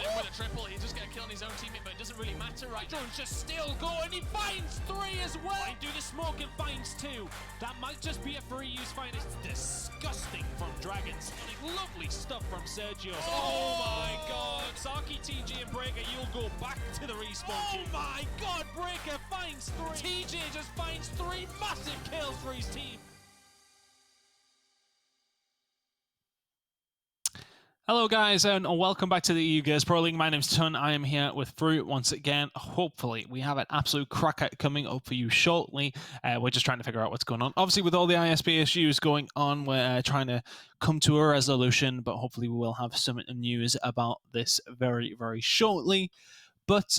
in with a triple. He's just going to kill his own teammate, but it doesn't really matter right now. Jones just still going. He finds 3 as well. Might do the smoke and finds 2. That might just be a free use find. It's disgusting from Dragons. Lovely stuff from Sergio. Oh my god. Saki, TJ and Breaker, you'll go back to the respawn. Oh my god, Breaker finds 3. TJ just finds 3 massive kills for his team. Hello guys and welcome back to the EU Gears Pro League. My name's Ton. I am here with Fruit once again. Hopefully we have an absolute cracker coming up for you shortly. We're just trying to figure out what's going on. Obviously with all the ISP issues going on, we're trying to come to a resolution, but hopefully we will have some news about this very, very shortly. But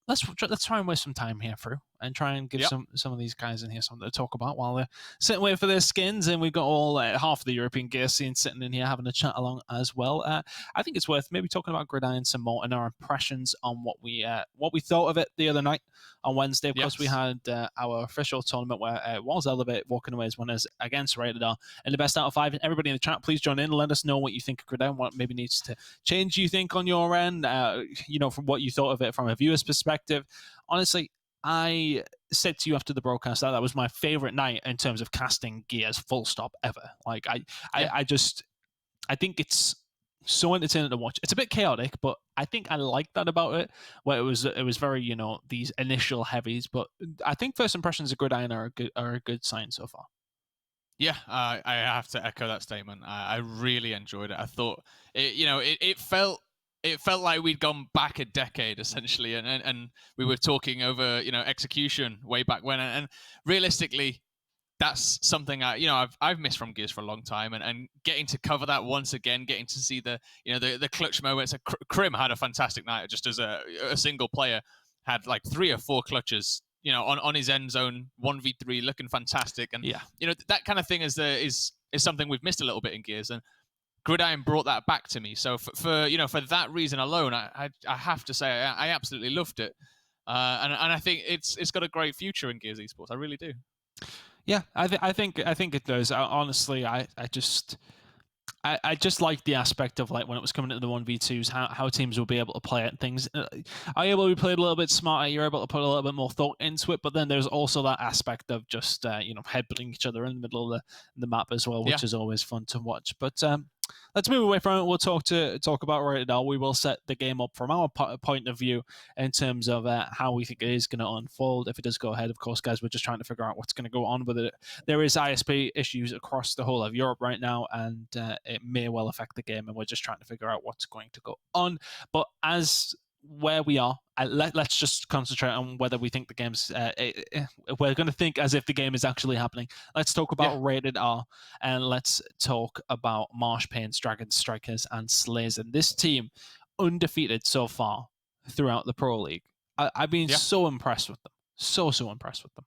let's try and waste some time here, Fruit, and try and give some of these guys in here something to talk about while they're sitting waiting for their skins. And we've got all half of the European gear scene sitting in here having a chat along as well. I think it's worth maybe talking about Gridiron some more and our impressions on what we thought of it the other night on Wednesday. Of course, we had our official tournament where it was Elevate walking away as winners against Rated R in the best out of 5. And everybody in the chat, please join in. Let us know what you think of Gridiron, what maybe needs to change you think on your end, from what you thought of it from a viewer's perspective. Honestly, I said to you after the broadcast that was my favorite night in terms of casting gears, full stop, ever. Like I think it's so entertaining to watch. It's a bit chaotic, but I think I like that about it. Where it was very these initial heavies, but I think first impressions of Gridiron are a good sign so far. Yeah, I have to echo that statement. I really enjoyed it. I thought it felt like we'd gone back a decade essentially, and we were talking over execution way back when, and realistically that's something I've missed from Gears for a long time, and getting to cover that once again, getting to see the clutch moments. Krim had a fantastic night just as a single player, had like 3 or 4 clutches on his end zone 1v3, looking fantastic, and that kind of thing is something we've missed a little bit in Gears, and Gridiron brought that back to me. So for that reason alone, I have to say I absolutely loved it, and I think it's got a great future in Gears Esports. I really do. Yeah, I think it does. Honestly, I just like the aspect of like when it was coming into the 1v2s, how teams will be able to play it. Things are able to be played a little bit smarter. You're able to put a little bit more thought into it. But then there's also that aspect of just headbutting each other in the middle of the map as well, which is always fun to watch. But let's move away from it. We'll talk about Rated R. We will set the game up from our point of view in terms of how we think it is going to unfold. If it does go ahead, of course, guys, we're just trying to figure out what's going to go on with it. There is ISP issues across the whole of Europe right now, and it may well affect the game, and we're just trying to figure out what's going to go on. But as where we are, let's just concentrate on whether we think the game's we're going to think as if the game is actually happening. Let's talk about Rated R, and let's talk about Marshpain's Dragons, Strikers, and Slays. And this team, undefeated so far throughout the Pro League. I've been so impressed with them. So impressed with them.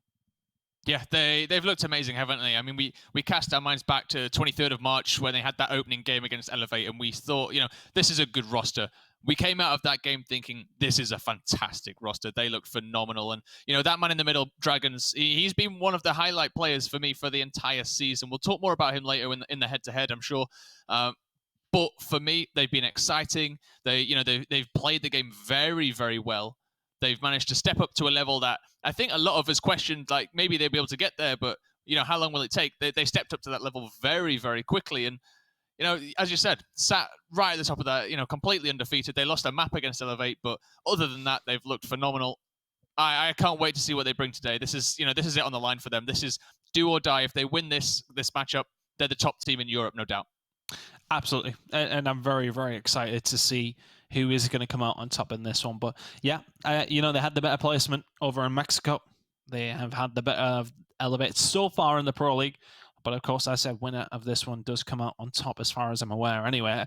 Yeah, they've looked amazing, haven't they? I mean, we cast our minds back to 23rd of March when they had that opening game against Elevate, and we thought, this is a good roster. We came out of that game thinking, this is a fantastic roster. They looked phenomenal. And, that man in the middle, Dragons, he's been one of the highlight players for me for the entire season. We'll talk more about him later in the head-to-head, I'm sure. But for me, they've been exciting. They've played the game very, very well. They've managed to step up to a level that I think a lot of us questioned, like maybe they'll be able to get there, but how long will it take? They stepped up to that level very, very quickly. And, as you said, sat right at the top of that, completely undefeated. They lost a map against Elevate, but other than that, they've looked phenomenal. I can't wait to see what they bring today. This is it on the line for them. This is do or die. If they win this matchup, they're the top team in Europe, no doubt. Absolutely. And I'm very, very excited to see who is going to come out on top in this one. But yeah, they had the better placement over in Mexico. They have had the better Elevate so far in the Pro League. But of course, I said winner of this one does come out on top as far as I'm aware. Anyway,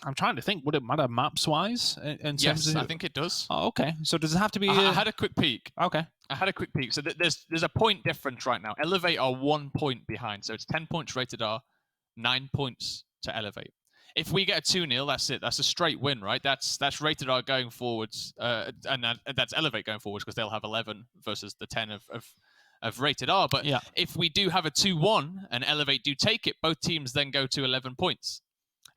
I'm trying to think, would it matter maps-wise? Yes, I think it does. Oh, okay. So does it have to be... I had a quick peek. Okay. I had a quick peek. So there's a point difference right now. Elevate are 1 point behind. So it's 10 points Rated R, 9 points to Elevate. If we get a 2-0, that's it. That's a straight win, right? That's Rated R going forwards, and that's Elevate going forwards because they'll have 11 versus the 10 of Rated R. But if we do have a 2-1 and Elevate do take it, both teams then go to 11 points.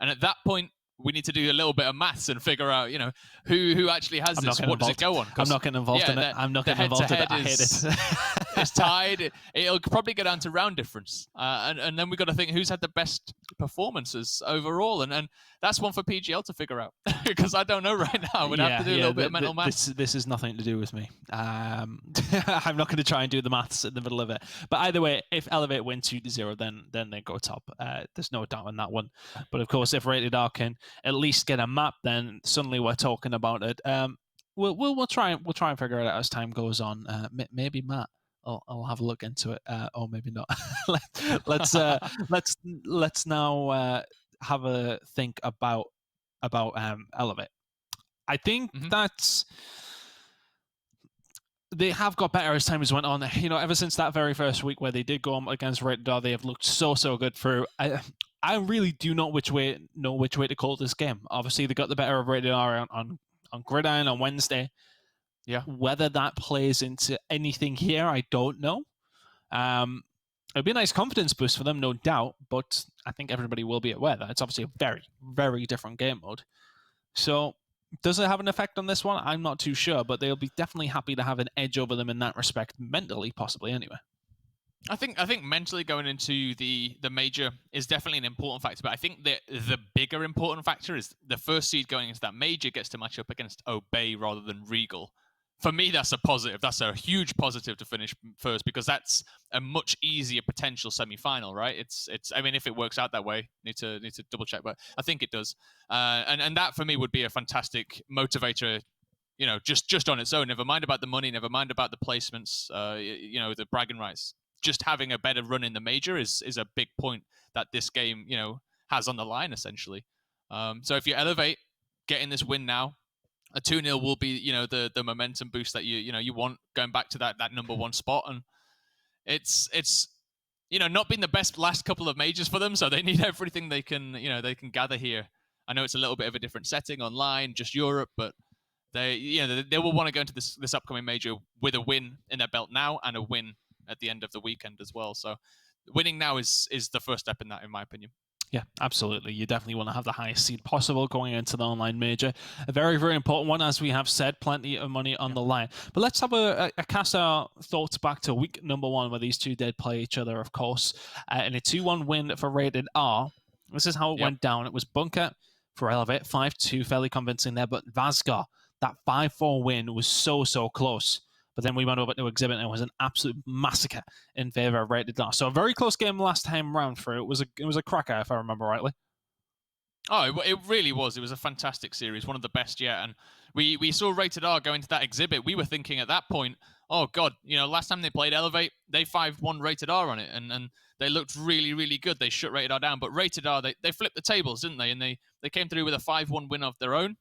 And at that point, we need to do a little bit of maths and figure out, who actually has this. What does it go on? I'm not getting involved in it. I'm not getting involved in it. I hate it. It's tied. It'll probably go down to round difference, and then we've got to think who's had the best performances overall, and that's one for PGL to figure out because I don't know right now. We'd have to do a little bit of mental maths. This is nothing to do with me. I'm not going to try and do the maths in the middle of it. But either way, if Elevate win 2-0, then they go top. There's no doubt on that one. But of course, if Rated R can at least get a map, then suddenly we're talking about it. We'll try and figure it out as time goes on. Maybe Matt. I'll have a look into it, or maybe not. let's now have a think about Elevate. I think that's they have got better as time has went on. Ever since that very first week where they did go on against Rated R, they have looked so good through. I really do not know which way to call this game. Obviously, they got the better of Rated R on Gridiron on Wednesday. Yeah. Whether that plays into anything here, I don't know. It'd be a nice confidence boost for them, no doubt, but I think everybody will be aware that it's obviously a very, very different game mode. So, does it have an effect on this one? I'm not too sure, but they'll be definitely happy to have an edge over them in that respect, mentally, possibly, anyway. I think mentally going into the major is definitely an important factor, but I think the bigger important factor is the first seed going into that major gets to match up against Obey rather than Regal. For me, that's a positive. That's a huge positive to finish first because that's a much easier potential semi-final, right? It's. I mean, if it works out that way, need to double check, but I think it does. And that for me would be a fantastic motivator. Just on its own. Never mind about the money. Never mind about the placements. The bragging rights. Just having a better run in the major is a big point that this game has on the line essentially. So if you Elevate, getting this win now. A 2-0 will be, the momentum boost that you want going back to that number one spot, and it's not been the best last couple of majors for them, so they need everything they can gather here. I know it's a little bit of a different setting online, just Europe, but they will want to go into this upcoming major with a win in their belt now and a win at the end of the weekend as well. So winning now is the first step in that, in my opinion. Yeah, absolutely. You definitely want to have the highest seed possible going into the online major. A very, very important one, as we have said, plenty of money on the line. But let's have a cast our thoughts back to week number 1 where these two did play each other, of course, in a 2-1 win for Rated R. This is how it went down. It was Bunker for Elevate, 5-2, fairly convincing there, but Vazgar, that 5-4 win was so close. But then we went over to Exhibit and it was an absolute massacre in favor of Rated R. So a very close game last time round for it. It was a cracker, if I remember rightly. Oh, it really was. It was a fantastic series, one of the best yet. And we saw Rated R go into that Exhibit. We were thinking at that point, oh God, last time they played Elevate, they 5-1 Rated R on it, and they looked really, really good. They shut Rated R down, but Rated R, they flipped the tables, didn't they? And they came through with a 5-1 win of their own.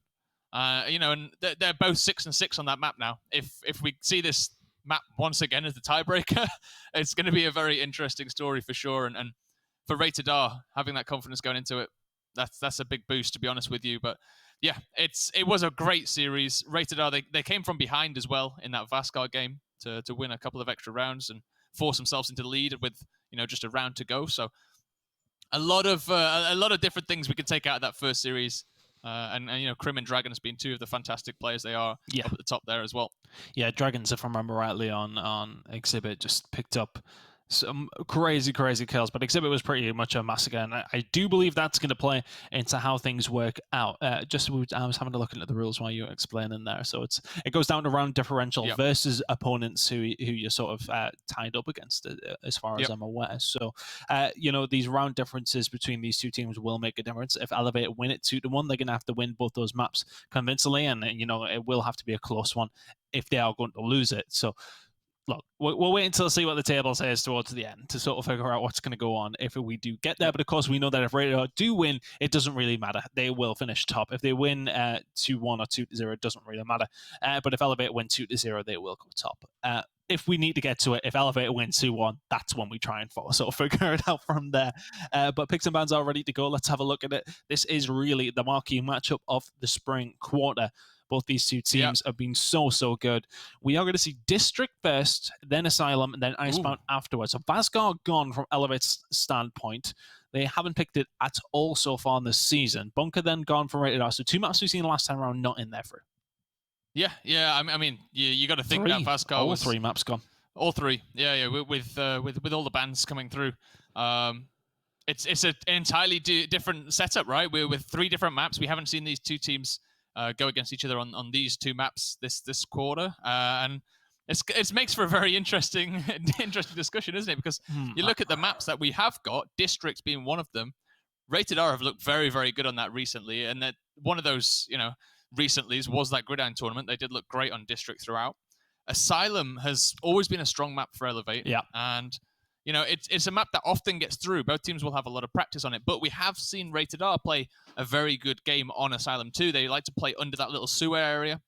And they're both 6-6 on that map now. If we see this map once again as the tiebreaker, it's going to be a very interesting story for sure. And for Rated R, having that confidence going into it, that's a big boost, to be honest with you. But yeah, it was a great series. Rated R, they came from behind as well in that Vazgar game to win a couple of extra rounds and force themselves into the lead with just a round to go. So a lot of different things we could take out of that first series. And Crim and Dragons being two of the fantastic players they are up at the top there as well. Yeah, Dragons, if I remember rightly, on Exhibit just picked up some crazy kills, but Exhibit was pretty much a massacre, and I do believe that's going to play into how things work out. I was having a look into the rules while you were explaining there, so it goes down to round differential versus opponents who you're sort of tied up against, as far as I'm aware. So these round differences between these two teams will make a difference. If Elevate win it 2-1, they're going to have to win both those maps convincingly, and it will have to be a close one if they are going to lose it. So look, we'll wait until see what the table says towards the end to sort of figure out what's going to go on if we do get there. But of course, we know that if Rated R do win, it doesn't really matter. They will finish top. If they win 2-1 or 2-0, it doesn't really matter. But if Elevate win 2-0, they will go top. If we need to get to it, if Elevate win 2-1, that's when we try and sort of figure it out from there. But Picks and Bans are ready to go. Let's have a look at it. This is really the marquee matchup of the spring quarter. Both these two teams have been so good. We are going to see District first, then Asylum, and then Icebound afterwards. So Vazgar gone from Elevate's standpoint. They haven't picked it at all so far this season. Bunker then gone for Rated R. So 2 maps we've seen last time around not in there for it. Yeah. I mean, you got to think that Fastcar all was 3 maps gone. All 3. Yeah. With all the bans coming through, it's an entirely different setup, right? We're with 3 different maps. We haven't seen these 2 teams go against each other on these 2 maps this quarter, and it makes for a very interesting discussion, isn't it? Because you look at the maps that we have got, District being one of them. Rated R have looked very, very good on that recently, and that one of those, recently's was that Gridiron tournament. They did look great on District throughout. Asylum has always been a strong map for Elevate, and it's a map that often gets through. Both teams will have a lot of practice on it, but we have seen Rated R play a very good game on Asylum too. They like to play under that little sewer area,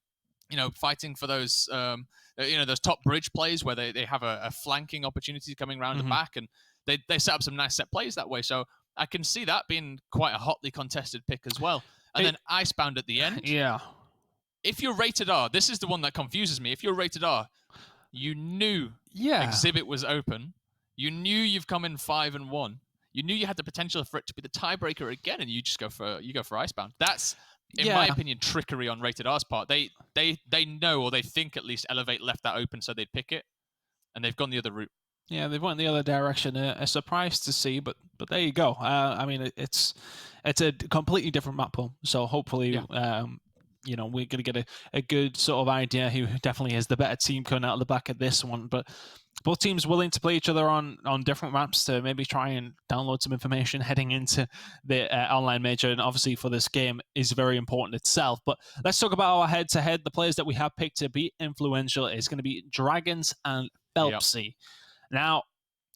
fighting for those, those top bridge plays where they have a flanking opportunity coming around the back, and they set up some nice set plays that way. So I can see that being quite a hotly contested pick as well. And then Icebound at the end. Yeah. If you're Rated R, this is the one that confuses me. If you're Rated R, you knew Exhibit was open. You knew you've come in 5-1. You knew you had the potential for it to be the tiebreaker again, and you just go for Icebound. That's, in my opinion, trickery on Rated R's part. They know, or they think at least, Elevate left that open so they'd pick it, and they've gone the other route. Yeah, they've went the other direction. A surprise to see, but there you go. I mean, it's a completely different map pool, so hopefully, we're going to get a good sort of idea who definitely is the better team coming out of the back of this one. But both teams willing to play each other on different maps to maybe try and download some information heading into the online major, and obviously for this game is very important itself. But let's talk about our head-to-head. The players that we have picked to be influential is going to be Dragons and Phelpsy. Now,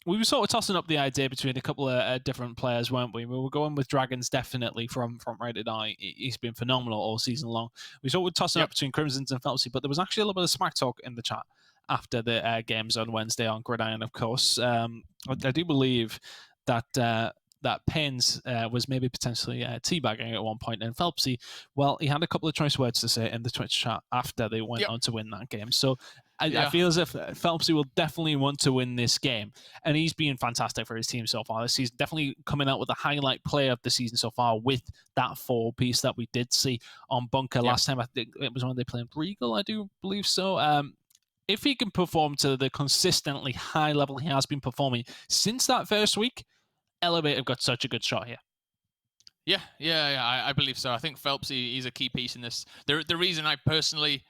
we were sort of tossing up the idea between a couple of different players, weren't we? We were going with Dragons definitely from Rated R. He's been phenomenal all season long. We sort of tossing up between Crimsons and Phelpsy, but there was actually a little bit of smack talk in the chat after the games on Wednesday on Gridiron, of course. I do believe that Paynes was maybe potentially teabagging at one point, and Phelpsy, well, he had a couple of choice words to say in the Twitch chat after they went on to win that game. So I feel as if Phelpsy will definitely want to win this game, and he's been fantastic for his team so far this season. Definitely coming out with the highlight play of the season so far with that 4-piece that we did see on Bunker last time. I think it was when they played Regal, I do believe so. If he can perform to the consistently high level he has been performing since that first week, Elevate have got such a good shot here. Yeah, I believe so. I think Phelpsy is a key piece in this. The reason I personally,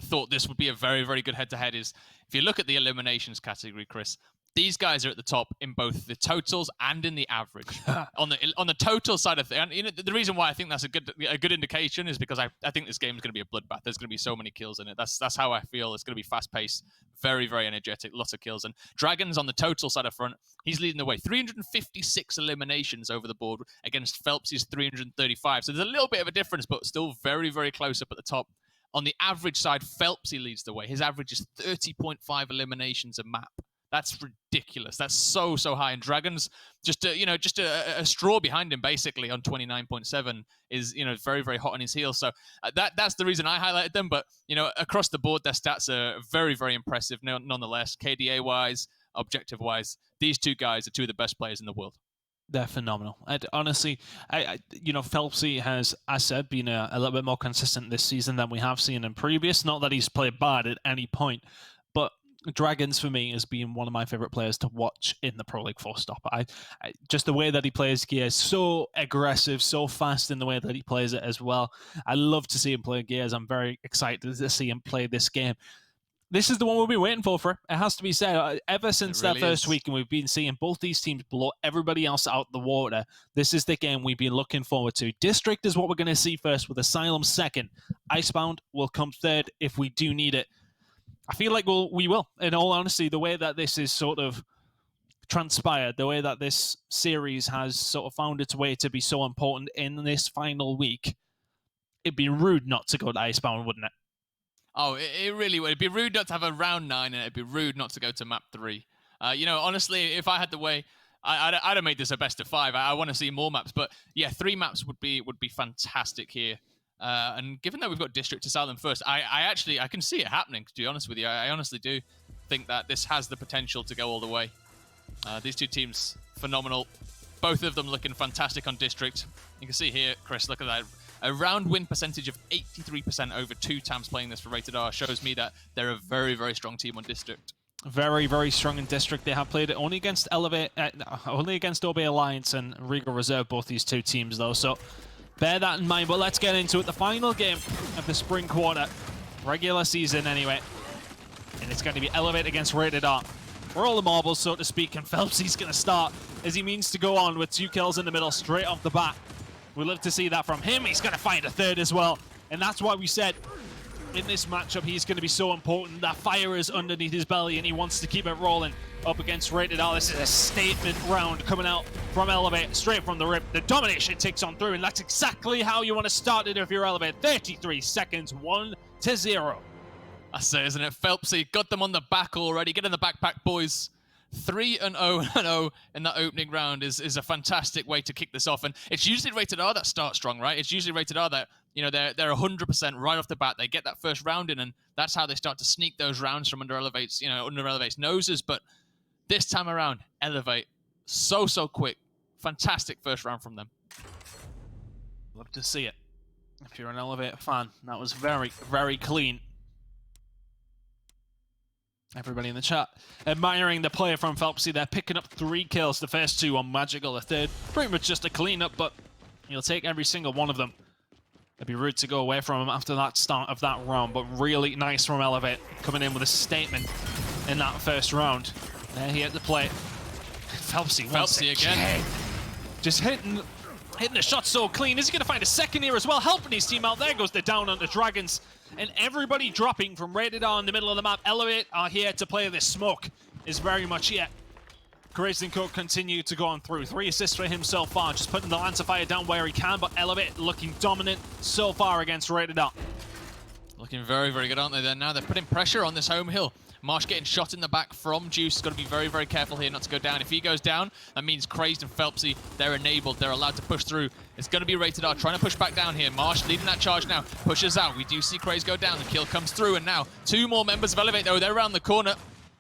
thought this would be a very, very good head-to-head is if you look at the eliminations category, Chris, these guys are at the top in both the totals and in the average. on the total side of things, and the reason why I think that's a good indication is because I think this game is going to be a bloodbath. There's going to be so many kills in it. That's how I feel. It's going to be fast-paced, very, very energetic, lots of kills. And Dragons on the total side of front, he's leading the way. 356 eliminations over the board against Phelpsy's 335. So there's a little bit of a difference, but still very, very close up at the top. On the average side, Phelpsy leads the way. His average is 30.5 eliminations a map. That's ridiculous. That's so high. And Dragons, just a straw behind him, basically on 29.7 is very, very hot on his heels. So that's the reason I highlighted them. But across the board, their stats are very, very impressive. Nonetheless, KDA wise, objective wise, these 2 guys are 2 of the best players in the world. They're phenomenal. Honestly, Phelpsy has, as I said, been a little bit more consistent this season than we have seen in previous. Not that he's played bad at any point, but Dragons for me has been one of my favorite players to watch in the Pro League 4 stopper. I just the way that he plays gears, so aggressive, so fast in the way that he plays it as well. I love to see him play gears. I'm very excited to see him play this game. This is the one we've been waiting for. It has to be said. Ever since that first week, and we've been seeing both these teams blow everybody else out the water. This is the game we've been looking forward to. District is what we're going to see first, with Asylum second. Icebound will come third if we do need it. I feel like we will. In all honesty, the way that this is sort of transpired, the way that this series has sort of found its way to be so important in this final week, it'd be rude not to go to Icebound, wouldn't it? Oh, it really would. It'd be rude not to have a round 9, and it'd be rude not to go to map 3. Honestly, if I had the way, I'd have made this a best of 5. I want to see more maps, but yeah, 3 maps would be fantastic here. And given that we've got District Asylum first, I can see it happening, to be honest with you. I honestly do think that this has the potential to go all the way. These 2 teams, phenomenal. Both of them looking fantastic on District. You can see here, Chris, look at that. A round win percentage of 83% over 2 times playing this for Rated R shows me that they're a very, very strong team on District. Very, very strong in District. They have played it only against only against OB Alliance and Regal Reserve, both these 2 teams though. So bear that in mind. But let's get into it. The final game of the spring quarter, regular season anyway, and it's going to be Elevate against Rated R. We're all the marbles, so to speak, and Phelpsy's going to start as he means to go on with 2 kills in the middle straight off the bat. We love to see that from him. He's going to find a 3rd as well. And that's why we said in this matchup he's going to be so important. That fire is underneath his belly and he wants to keep it rolling up against Rated R. This is a statement round coming out from Elevate, straight from the rip. The domination takes on through, and that's exactly how you want to start it if you're Elevate. 33 seconds, 1-0. That's it, isn't it? Phelpsy got them on the back already. Get in the backpack, boys. 3-0 in that opening round is a fantastic way to kick this off. And it's usually Rated R that starts strong, right? It's usually Rated R that, you know, they're 100% right off the bat. They get that first round in, and that's how they start to sneak those rounds from under Elevate's noses. But this time around, Elevate, so quick. Fantastic first round from them. Love to see it. If you're an Elevate fan, that was very, very clean. Everybody in the chat admiring the player from Phelpsy. They're picking up 3 kills. The first 2 on Magical, the 3rd pretty much just a cleanup, but you'll take every single one of them. It'd be rude to go away from him after that start of that round, but really nice from Elevate, coming in with a statement in that first round. There he had to play. Phelpsy again. Just hitting the shot so clean. Is he going to find a 2nd here as well? Helping his team out. There goes the down on the Dragons. And everybody dropping from Rated R in the middle of the map. Elevate are here to play this. Smoke is very much here. Crazy Coke continue to go on through. 3 assists for him so far. Just putting the Lance of Fire down where he can. But Elevate looking dominant so far against Rated R. Looking very, very good, aren't they? Now they're putting pressure on this home hill. Marsh getting shot in the back from Juice. He's got to be very, very careful here not to go down. If he goes down, that means Crazed and Phelpsy, they're enabled. They're allowed to push through. It's going to be Rated R trying to push back down here. Marsh leading that charge now. Pushes out. We do see Crazed go down. The kill comes through. And now 2 more members of Elevate, though. They're around the corner.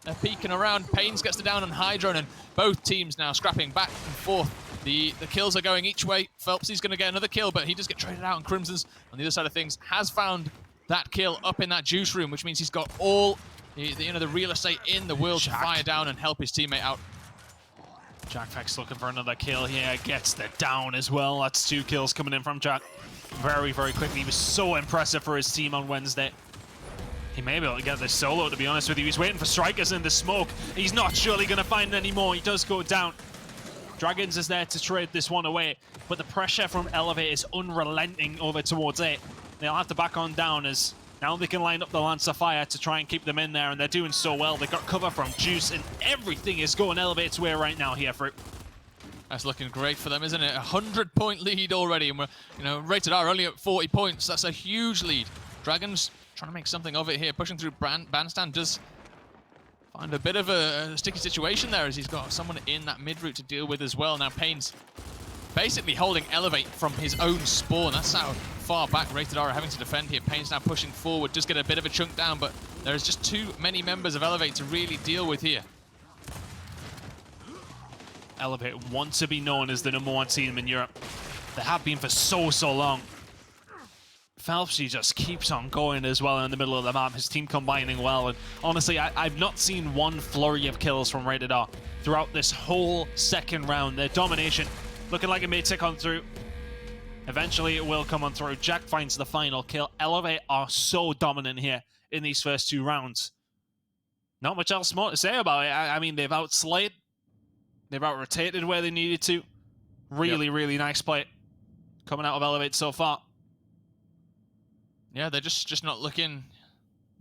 They're peeking around. Pains gets the down on Hydron. And both teams now scrapping back and forth. The kills are going each way. Phelpsy's going to get another kill, but he does get traded out. And Crimson's, on the other side of things, has found that kill up in that Juice room, which means he's got all the real estate in the world to fire down and help his teammate out. Jackfax looking for another kill here. Gets the down as well. That's 2 kills coming in from Jack. Very, very quickly. He was so impressive for his team on Wednesday. He may be able to get this solo, to be honest with you. He's waiting for Strikers in the smoke. He's not surely going to find any more. He does go down. Dragons is there to trade this one away, but the pressure from Elevate is unrelenting over towards A. They'll have to back on down as now they can line up the Lance of Fire to try and keep them in there, and they're doing so well. They got cover from Juice, and everything is going Elevate's way right now here, Fruit. That's looking great for them, isn't it? 100-point lead already, and we're, Rated R only at 40 points. That's a huge lead. Dragons trying to make something of it here, pushing through. Bandstand does find a bit of a sticky situation there as he's got someone in that mid route to deal with as well. Now Pain's basically holding Elevate from his own spawn. That's how far back Rated R are having to defend here. Pain's now pushing forward, just get a bit of a chunk down, but there's just too many members of Elevate to really deal with here. Elevate want to be known as the #1 team in Europe. They have been for so long. Phelpsy just keeps on going as well in the middle of the map. His team combining well, and honestly, I've not seen one flurry of kills from Rated R throughout this whole second round. Their domination looking like it may tick on through. Eventually, it will come on through. Jack finds the final kill. Elevate are so dominant here in these first 2 rounds. Not much else more to say about it. I mean, they've outslayed. They've out-rotated where they needed to. Really nice play coming out of Elevate so far. Yeah, they're just not looking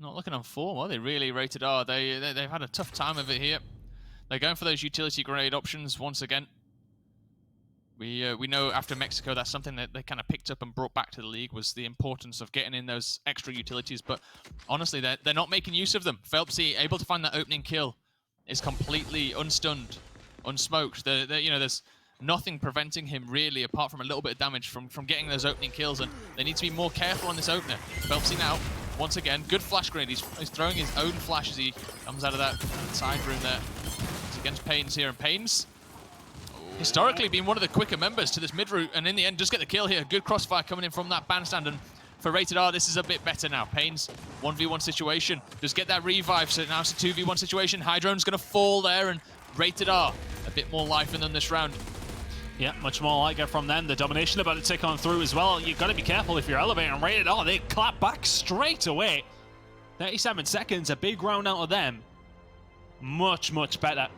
on form, are they? Really, Rated R. They've had a tough time of it here. They're going for those utility grade options once again. We know after Mexico that's something that they kind of picked up and brought back to the league, was the importance of getting in those extra utilities. But honestly, they're not making use of them. Phelpsy able to find that opening kill is completely unstunned, unsmoked. There's nothing preventing him really, apart from a little bit of damage from getting those opening kills, and they need to be more careful on this opener. Phelpsy now, once again, good flash grenade. He's throwing his own flash as he comes out of that side room there. It's against Pains here, and Pains, historically been one of the quicker members to this mid route, and in the end, just get the kill here. Good crossfire coming in from that bandstand, and for Rated R, this is a bit better now. Pain's 1v1 situation. Just get that revive, so now it's a 2v1 situation. Hydrone's going to fall there, and Rated R, a bit more life in them this round. Yeah, much more like it from them. The domination about to tick on through as well. You've got to be careful if you're elevating Rated R. They clap back straight away. 37 seconds, a big round out of them. Much, much better.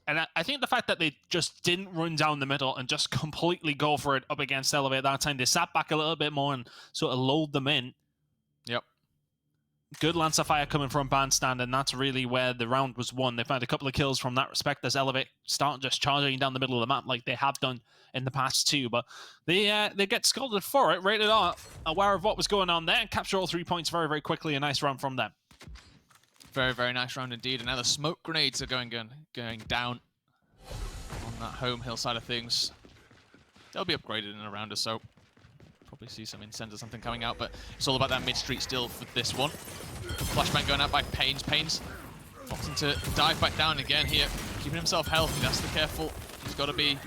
And I think the fact that they just didn't run down the middle and just completely go for it up against Elevate that time, they sat back a little bit more and sort of lulled them in. Yep. Good Lancer Fire coming from Bandstand, and that's really where the round was won. They found a couple of kills from that respect as Elevate start just charging down the middle of the map like they have done in the past too. But they get scolded for it. Rated R, aware of what was going on there, and capture all 3 points very, very quickly. A nice round from them. Very, very nice round indeed. And now the smoke grenades are going down on that home hill side of things. They'll be upgraded in a round or so. Probably see some incense or something coming out, but it's all about that mid street still for this one. Flashbang going out by Pains. Pains opting to dive back down again here, keeping himself healthy. That's the careful. He's got to be.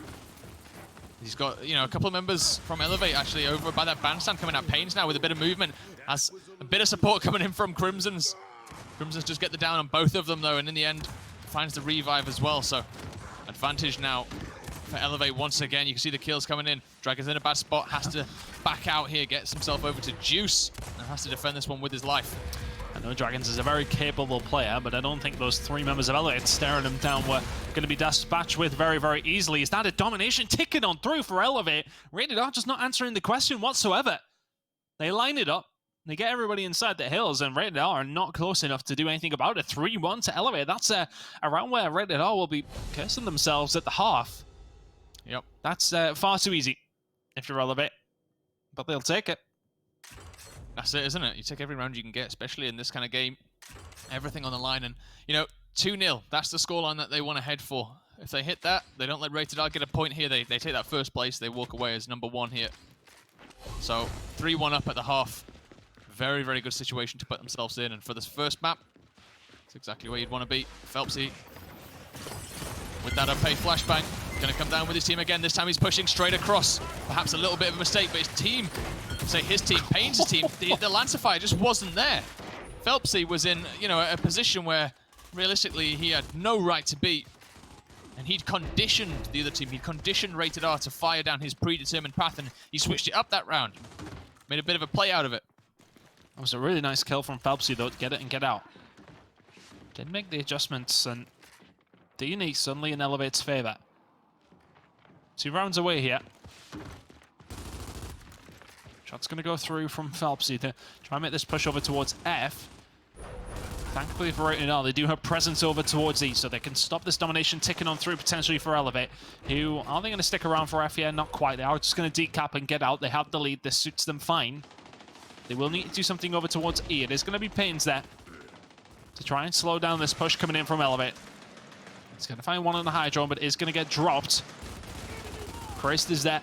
He's got, you know, a couple of members from Elevate actually over by that bandstand coming out. Pains now with a bit of movement. Has a bit of support coming in from Crimson's. Crimson's just get the down on both of them though, and in the end finds the revive as well. So advantage now for Elevate once again. You can see the kills coming in. Dragon's in a bad spot, has to back out here, gets himself over to Juice, and has to defend this one with his life. I know Dragons is a very capable player, but I don't think those 3 members of Elevate staring him down were going to be dispatched with very, very easily. Is that a domination ticking on through for Elevate? Rated R just not answering the question whatsoever. They line it up, they get everybody inside the hills, and Rated R are not close enough to do anything about it. 3-1 to Elevate. That's a round where Rated R will be cursing themselves at the half. Yep. That's far too easy if you're Elevate, but they'll take it. That's it, isn't it? You take every round you can get, especially in this kind of game. Everything on the line, and, you know, 2-0. That's the scoreline that they want to head for. If they hit that, they don't let Rated R get a point here. They take that first place. They walk away as #1 here. So 3-1 up at the half. Very, very good situation to put themselves in. And for this first map, it's exactly where you'd want to be. Phelpsy with that up a flashbang. Going to come down with his team again. This time he's pushing straight across. Perhaps a little bit of a mistake, but his team, say his team, Pain's team, the Lancer Fire just wasn't there. Phelpsy was in, you know, a position where realistically he had no right to be. And he'd conditioned the other team. He'd conditioned Rated R to fire down his predetermined path, and he switched it up that round. Made a bit of a play out of it. That was a really nice kill from Phelpsy though, to get it and get out. Didn't make the adjustments, and D&E suddenly in Elevate's favor. 2 rounds away here. Shot's going to go through from Phelpsy to try and make this push over towards F. Thankfully for Rated R, they do have presence over towards E, so they can stop this domination ticking on through potentially for Elevate. Who, are they going to stick around for F? Yeah, not quite. They are just going to decap and get out. They have the lead. This suits them fine. They will need to do something over towards E. It is going to be Pains there to try and slow down this push coming in from Elevate. He's going to find one on the Hydro, but is going to get dropped. Christ is there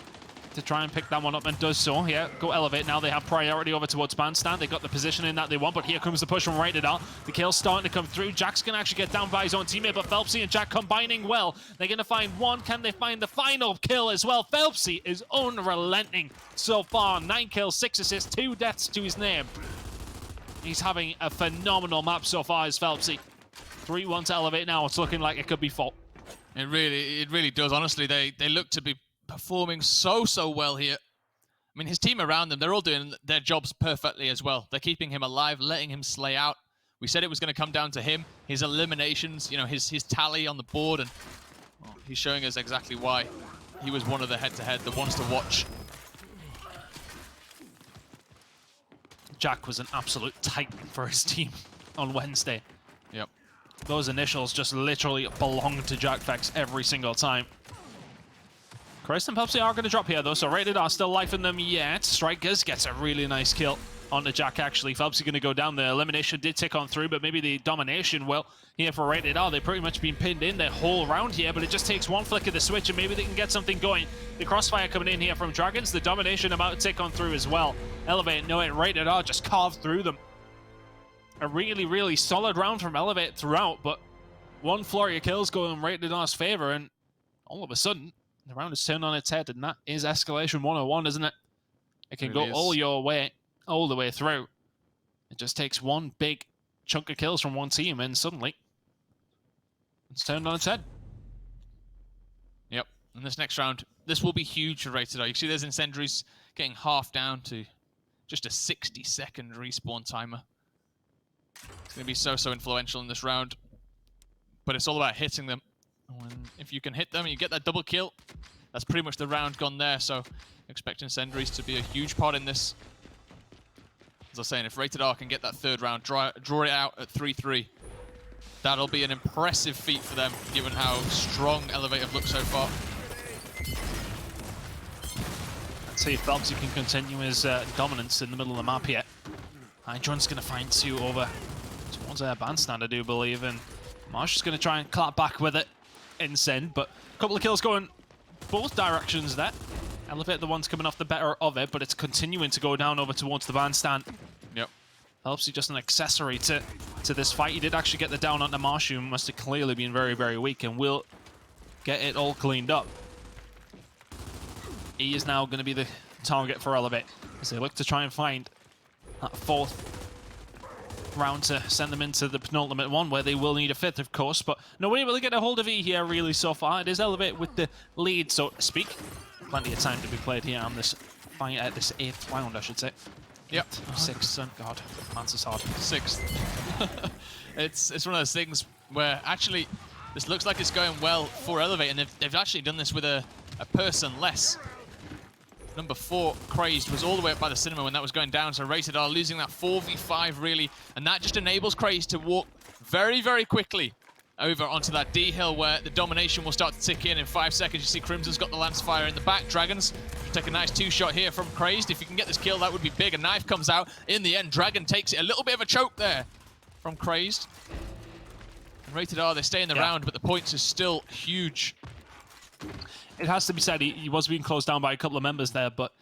to try and pick that one up and does so. Yeah, go Elevate. Now they have priority over towards Bandstand. They got the positioning that they want, but here comes the push from Rated R. The kill's starting to come through. Jack's going to actually get down by his own teammate, but Phelpsy and Jack combining well. They're going to find one. Can they find the final kill as well? Phelpsy is unrelenting so far. 9 kills, 6 assists, 2 deaths to his name. He's having a phenomenal map so far as Phelpsy. 3-1 to Elevate now. It's looking like it could be full. It really does. Honestly, they look to be performing so well here. I mean, his team around them, they're all doing their jobs perfectly as well. They're keeping him alive, letting him slay out. We said it was going to come down to him, his eliminations, you know, his tally on the board, and well, he's showing us exactly why he was one of the head-to-head, the ones to watch. Jack was an absolute titan for his team on Wednesday. Yep. Those initials just literally belong to Jack Vex every single time. Christ and Phelpsy are going to drop here, though, so Rated R still lifing them yet. Strikers gets a really nice kill onto Jack, actually. Phelpsy going to go down. The elimination did tick on through, but maybe the domination, well, here for Rated R, they've pretty much been pinned in their whole round here, but it just takes one flick of the switch, and maybe they can get something going. The crossfire coming in here from Dragons. The domination about to tick on through as well. Elevate, no, it Rated R just carved through them. A really solid round from Elevate throughout, but one flurry of kills going in Rated R's favor, and all of a sudden, the round is turned on its head, and that is escalation 101, isn't it? It can go all your way, all the way through. It just takes one big chunk of kills from one team, and suddenly it's turned on its head. Yep. And this next round, this will be huge for Rated R. You see there's Incendiaries getting half down to just a 60-second respawn timer. It's going to be so influential in this round. But it's all about hitting them. If you can hit them and you get that double kill, that's pretty much the round gone there. So expect Incendiaries to be a huge part in this. As I was saying, if Rated R can get that third round, draw it out at 3-3, that'll be an impressive feat for them, given how strong Elevate have looked so far. Let's see if Phelpsy can continue his dominance in the middle of the map here. Hydron's going to find two over towards their bandstand, I do believe, and Marsh is going to try and clap back with it in send, but a couple of kills going both directions there. Elevate the one's coming off the better of it, but it's continuing to go down over towards the bandstand. Yep. Phelpsy just an accessory to this fight. He did actually get the down onto Marsh, who must have clearly been very weak, and will get it all cleaned up. He is now going to be the target for Elevate as they look to try and find that fourth round to send them into the penultimate one, where they will need a fifth, of course, but no way will they get a hold of E here really so far. It is Elevate with the lead, so to speak. Plenty of time to be played here on this fight at this 8th round, I should say. Yep. 6th, oh god, maths is hard. 6th. It's one of those things where actually this looks like it's going well for Elevate, and they've actually done this with a person less. Number 4, Crazed, was all the way up by the cinema when that was going down, so Rated R losing that 4v5 really, and that just enables Crazed to walk very quickly over onto that D hill where the domination will start to tick in 5 seconds. You see Crimson's got the lance fire in the back. Dragons take a nice 2-shot here from Crazed. If you can get this kill, that would be big. A knife comes out. In the end, Dragon takes it. A little bit of a choke there from Crazed. And Rated R, they stay in the round, but the points are still huge. It has to be said, he was being closed down by a couple of members there, but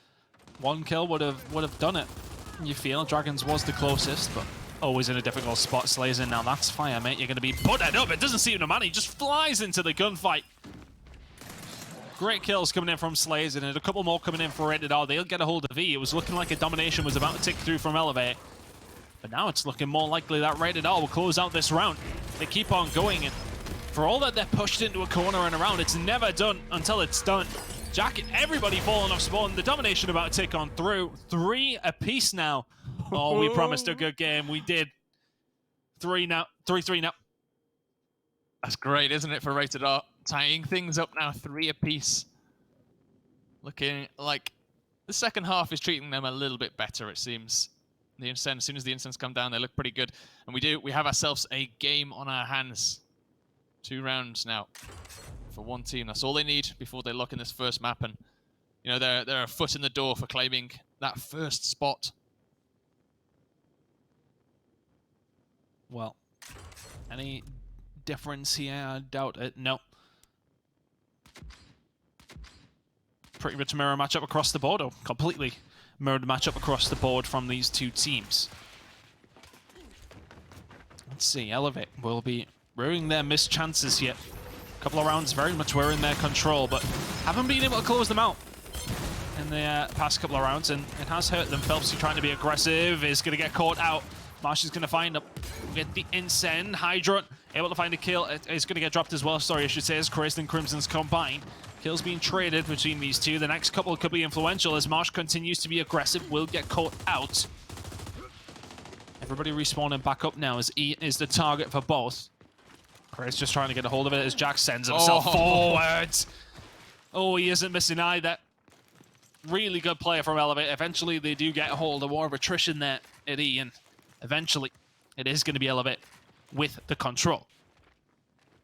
one kill would have done it. You feel Dragons was the closest, but always in a difficult spot. Slays in now. That's fire, mate. You're going to be butted up. It doesn't seem to matter. He just flies into the gunfight. Great kills coming in from Slays, and a couple more coming in for Rated R. They'll get a hold of E. It was looking like a domination was about to tick through from Elevate, but now it's looking more likely that Rated R will close out this round. They keep on going, and for all that they're pushed into a corner and around, it's never done until it's done. Jack and everybody falling off spawn. The domination about to tick on through. 3 apiece now. Oh, we promised a good game. We did. 3 now. 3-3 now. That's great, isn't it, for Rated R? Tying things up now, 3 apiece. Looking like the second half is treating them a little bit better, it seems. The incense, as soon as the incense come down, they look pretty good. And we have ourselves a game on our hands. 2 rounds now for one team. That's all they need before they lock in this first map. And, you know, they're a foot in the door for claiming that first spot. Well, any difference here? I doubt it. No. Pretty much a mirror matchup across the board, or completely mirrored matchup across the board from these two teams. Let's see, Elevate will be ruining their missed chances here. A couple of rounds very much were in their control, but haven't been able to close them out in the past couple of rounds, and it has hurt them. Phelpsy trying to be aggressive is going to get caught out. Marsh is going to find up with the Incend. Hydron able to find a kill. It's going to get dropped as well, sorry, I should say, as Crazed and Crimson's combined. Kills being traded between these two. The next couple could be influential as Marsh continues to be aggressive, will get caught out. Everybody respawning back up now as E is the target for both. Crazed just trying to get a hold of it as Jack sends himself forwards. Oh, he isn't missing either. Really good player from Elevate. Eventually they do get a hold of more of attrition there at E, and eventually it is going to be Elevate with the control.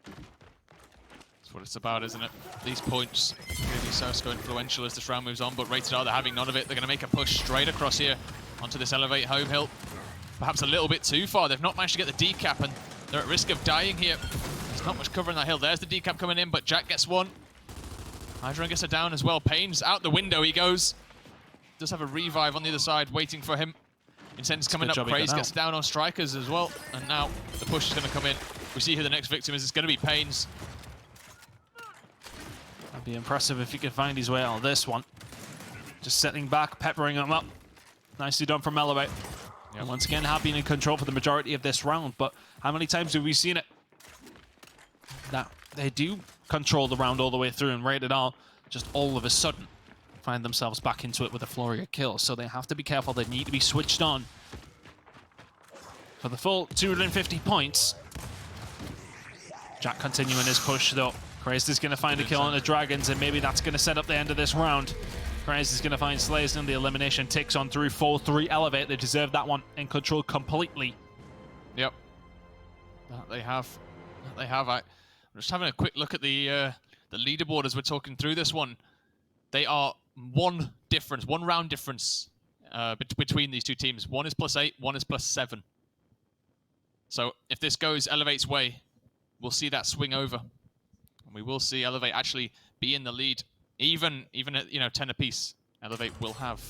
That's what it's about, isn't it? These points really so influential as this round moves on, but Rated R, they're having none of it. They're going to make a push straight across here onto this Elevate home hill. Perhaps a little bit too far. They've not managed to get the decap, and they're at risk of dying here. There's not much cover in that hill. There's the decap coming in, but Jack gets one. Hydron gets it down as well. Payne's out the window he goes. Does have a revive on the other side waiting for him. Incend's coming up. Crazed gets down on Strikers as well. And now the push is going to come in. We see who the next victim is. It's going to be Payne's. Be impressive if he could find his way out of this one. Just sitting back, peppering him up. Nicely done from Elevate. Yep. And once again, have been in control for the majority of this round, but how many times have we seen it? That they do control the round all the way through, and Rated R just all of a sudden find themselves back into it with a flurry of kills. So they have to be careful. They need to be switched on for the full 250 points. Jack continuing his push though. Crazed is going to find a kill on the Dragons, and maybe that's going to set up the end of this round. Crazed is going to find Slays, and the elimination ticks on through. 4-3 Elevate. They deserve that one, in control completely. Yep. That they have. That they have. I'm just having a quick look at the leaderboard as we're talking through this one. They are one round difference between these two teams. One is +8, one is +7. So if this goes Elevate's way, we'll see that swing over. And we will see Elevate actually be in the lead. Even at 10 apiece, Elevate will have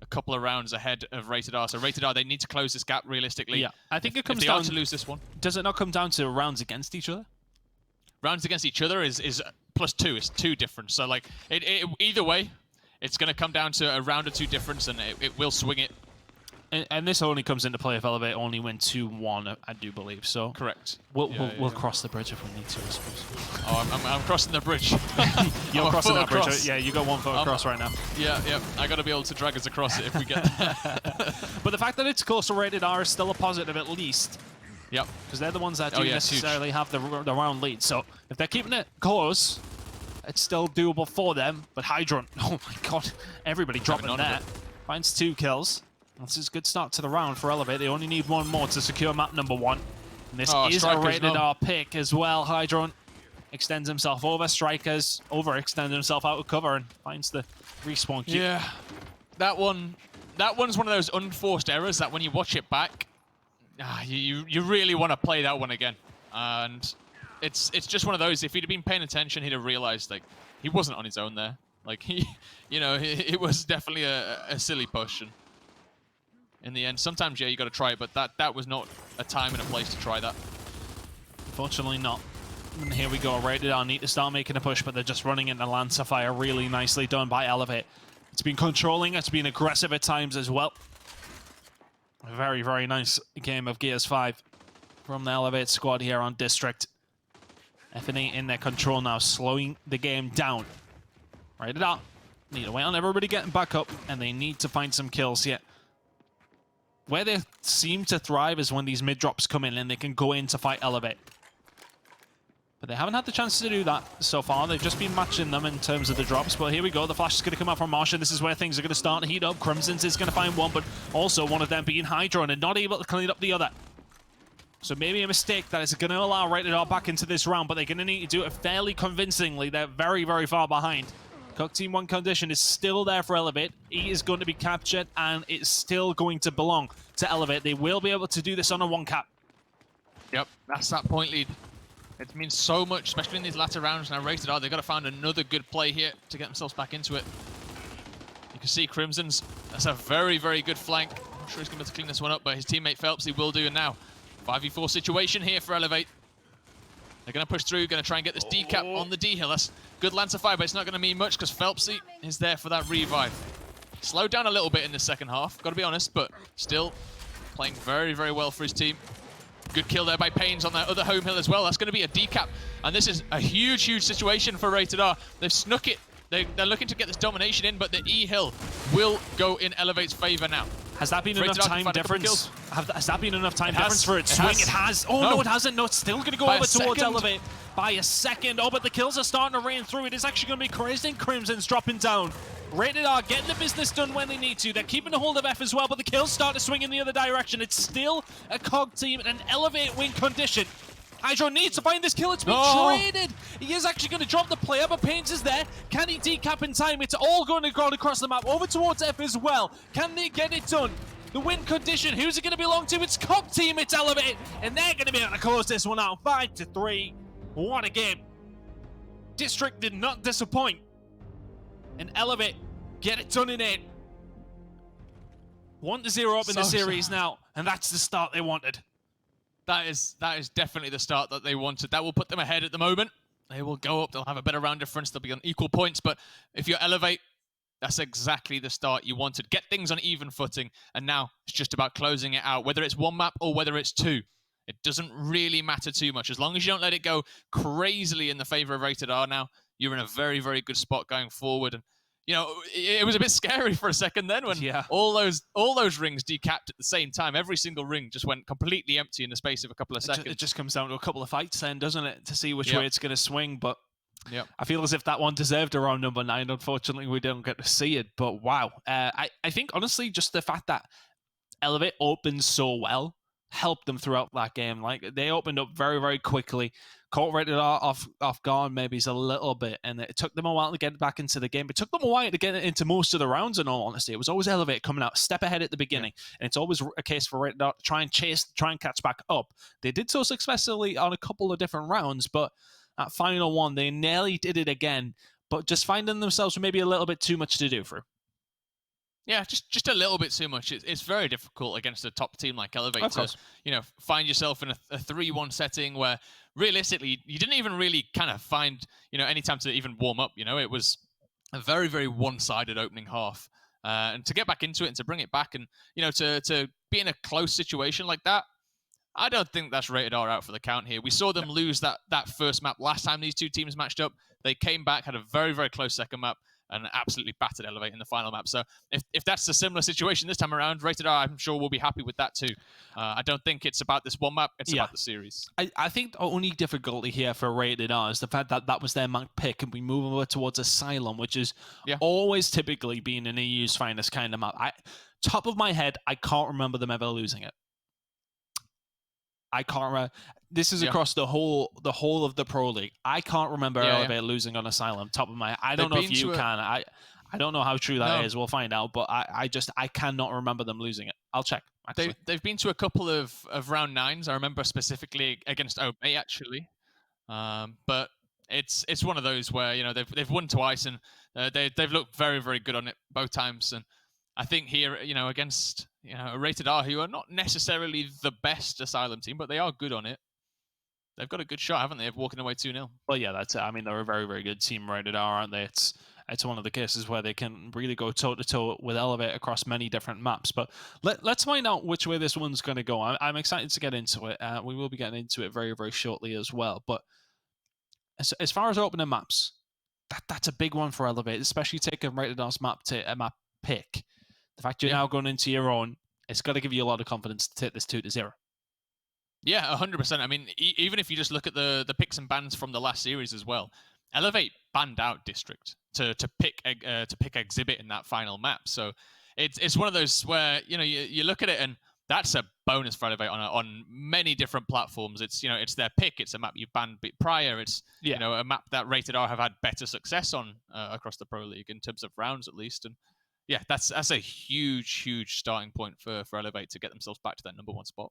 a couple of rounds ahead of Rated R. So Rated R, they need to close this gap realistically. Yeah, I think it comes if they down are to lose this one. Does it not come down to rounds against each other? Rounds against each other is +2. It's 2 difference. So like either way, it's going to come down to a round or 2 difference, and it will swing it. And this only comes into play if Elevate only win 2-1, I do believe. So correct. We'll cross the bridge if we need to, I suppose. Oh, I'm crossing the bridge. You're crossing that bridge. Across. Yeah, you got 1 foot across right now. Yeah. I got to be able to drag us across it if we get there. But the fact that it's close to Rated R is still a positive at least. Yep. Because they're the ones that do it's necessarily have the round lead. So if they're keeping it close, it's still doable for them. But Hydron, oh my god, everybody dropping there. Finds 2 kills. This is a good start to the round for Elevate. They only need 1 more to secure map number 1. And this is a Rated R pick as well. Hydron extends himself over. Strikers overextend himself out of cover and finds the respawn cue. Yeah, that one's one of those unforced errors that when you watch it back, you really want to play that one again. And it's just one of those. If he'd have been paying attention, he'd have realized like he wasn't on his own there. Like it was definitely a silly push. And in the end, sometimes, yeah, you got to try it, but that was not a time and a place to try that. Unfortunately not. And here we go, Rated R need to start making a push, but they're just running into Lancer Fire. Really nicely done by Elevate. It's been controlling, it's been aggressive at times as well. A very, very nice game of Gears 5 from the Elevate squad here on District. FNE in their control now, slowing the game down. Rated R need to wait on everybody getting back up, and they need to find some kills here. Where they seem to thrive is when these mid-drops come in and they can go in to fight Elevate. But they haven't had the chance to do that so far. They've just been matching them in terms of the drops. But here we go. The flash is going to come out from Marsh, and this is where things are going to start to heat up. Crimson's is going to find 1, but also one of them being Hydron and not able to clean up the other. So maybe a mistake that is going to allow Rated R back into this round, but they're going to need to do it fairly convincingly. They're very, very far behind. Cook Team 1 condition is still there for Elevate. E is going to be captured, and it's still going to belong to Elevate. They will be able to do this on a 1 cap. Yep, that's that point lead. It means so much, especially in these latter rounds. Now Rated R, they've got to find another good play here to get themselves back into it. You can see Crimson's, that's a very, very good flank. I'm not sure he's going to be able to clean this one up, but his teammate Phelps, he will do. And now, 5v4 situation here for Elevate. They're going to push through, going to try and get this decap on the D-hill. That's good Lancer Fire, but it's not going to mean much because Phelpsy is there for that revive. Slowed down a little bit in the second half, got to be honest, but still playing very, very well for his team. Good kill there by Pains on that other home hill as well. That's going to be a decap. And this is a huge, huge situation for Rated R. They've snuck it. They're looking to get this domination in, but the E-hill will go in Elevate's favor now. Has that been enough time difference? Has that been enough time difference for it swing? It has. Oh, no, it hasn't. No, it's still going to go over towards Elevate by a second. Oh, but the kills are starting to rain through. It is actually going to be Crazy and Crimson's dropping down. Rated R getting the business done when they need to. They're keeping a hold of F as well, but the kills start to swing in the other direction. It's still a COG team in an Elevate win condition. Hydro needs to find this kill. It's been traded. He is actually going to drop the player, but Pains is there. Can he decap in time? It's all going to go across the map over towards F as well. Can they get it done? The win condition, who's it going to belong to? It's COG team, it's Elevate, and they're going to be able to close this one out 5-3. What a game. District did not disappoint. And Elevate get it done in 8. 1-0 up in the series now, and that's the start they wanted. That is definitely the start that they wanted. That will put them ahead at the moment. they will go up. They'll have a better round difference. They'll be on equal points. But if you Elevate, that's exactly the start you wanted. Get things on even footing. And now it's just about closing it out, whether it's one map or whether it's two. It doesn't really matter too much. As long as you don't let it go crazily in the favor of Rated R now, you're in a very, very good spot going forward. And, you know, it was a bit scary for a second then when all those rings decapped at the same time. Every single ring just went completely empty in the space of a couple of seconds. It just comes down to a couple of fights then, doesn't it, to see which way it's going to swing. But I feel as if that one deserved around number 9. Unfortunately, we don't get to see it. But wow. I think, honestly, just the fact that Elevate opened so well helped them throughout that game. Like, they opened up very, very quickly, caught Rated R off guard maybe a little bit, and it took them a while to get back into the game. It took them a while to get into most of the rounds, in all honesty. It was always Elevate coming out a step ahead at the beginning, and it's always a case for Rated R to try and catch back up. They did so successfully on a couple of different rounds, but that final one, they nearly did it again, but just finding themselves with maybe a little bit too much to do for. Yeah, just a little bit too much. It's very difficult against a top team like Elevate to, find yourself in a 3-1 setting where realistically you didn't even really kind of find, any time to even warm up. It was a very, very one-sided opening half. And to get back into it and to bring it back and, to be in a close situation like that, I don't think that's Rated R out for the count here. We saw them lose that first map last time these two teams matched up. They came back, had a very, very close second map, and absolutely battered Elevate in the final map. So if that's a similar situation this time around, Rated R, I'm sure we'll be happy with that too. I don't think it's about this one map, it's about the series. I think the only difficulty here for Rated R is the fact that that was their map pick, and we move over towards Asylum, which is always typically been an EU's finest kind of map. Top of my head, I can't remember them ever losing it. I can't remember. This is across the whole of the Pro League. I can't remember Elevate losing on Asylum. Top of my head. I don't know if you can. I don't know how true that is. We'll find out. But I cannot remember them losing it. I'll check. They've been to a couple of round 9s. I remember specifically against Obey actually. But it's one of those where they've won twice and they've looked very, very good on it both times. And I think here against Rated R, who are not necessarily the best Asylum team, but they are good on it. They've got a good shot, haven't they, of walking away 2-0? Well, yeah, that's it. I mean, they're a very, very good team, Rated R, aren't they? It's one of the cases where they can really go toe-to-toe with Elevate across many different maps. But let's find out which way this one's going to go. I'm excited to get into it. We will be getting into it very, very shortly as well. But as far as opening maps, that's a big one for Elevate, especially taking Rated R's map pick. The fact you're now going into your own, it's got to give you a lot of confidence to take this 2-0. Yeah, 100%. I mean, even if you just look at the picks and bans from the last series as well, Elevate banned out District to pick Exhibit in that final map. So it's one of those where you look at it and that's a bonus for Elevate on many different platforms. It's it's their pick. It's a map you've banned prior. It's a map that Rated R have had better success on across the Pro League in terms of rounds at least. And yeah, that's a huge starting point for Elevate to get themselves back to that number 1 spot.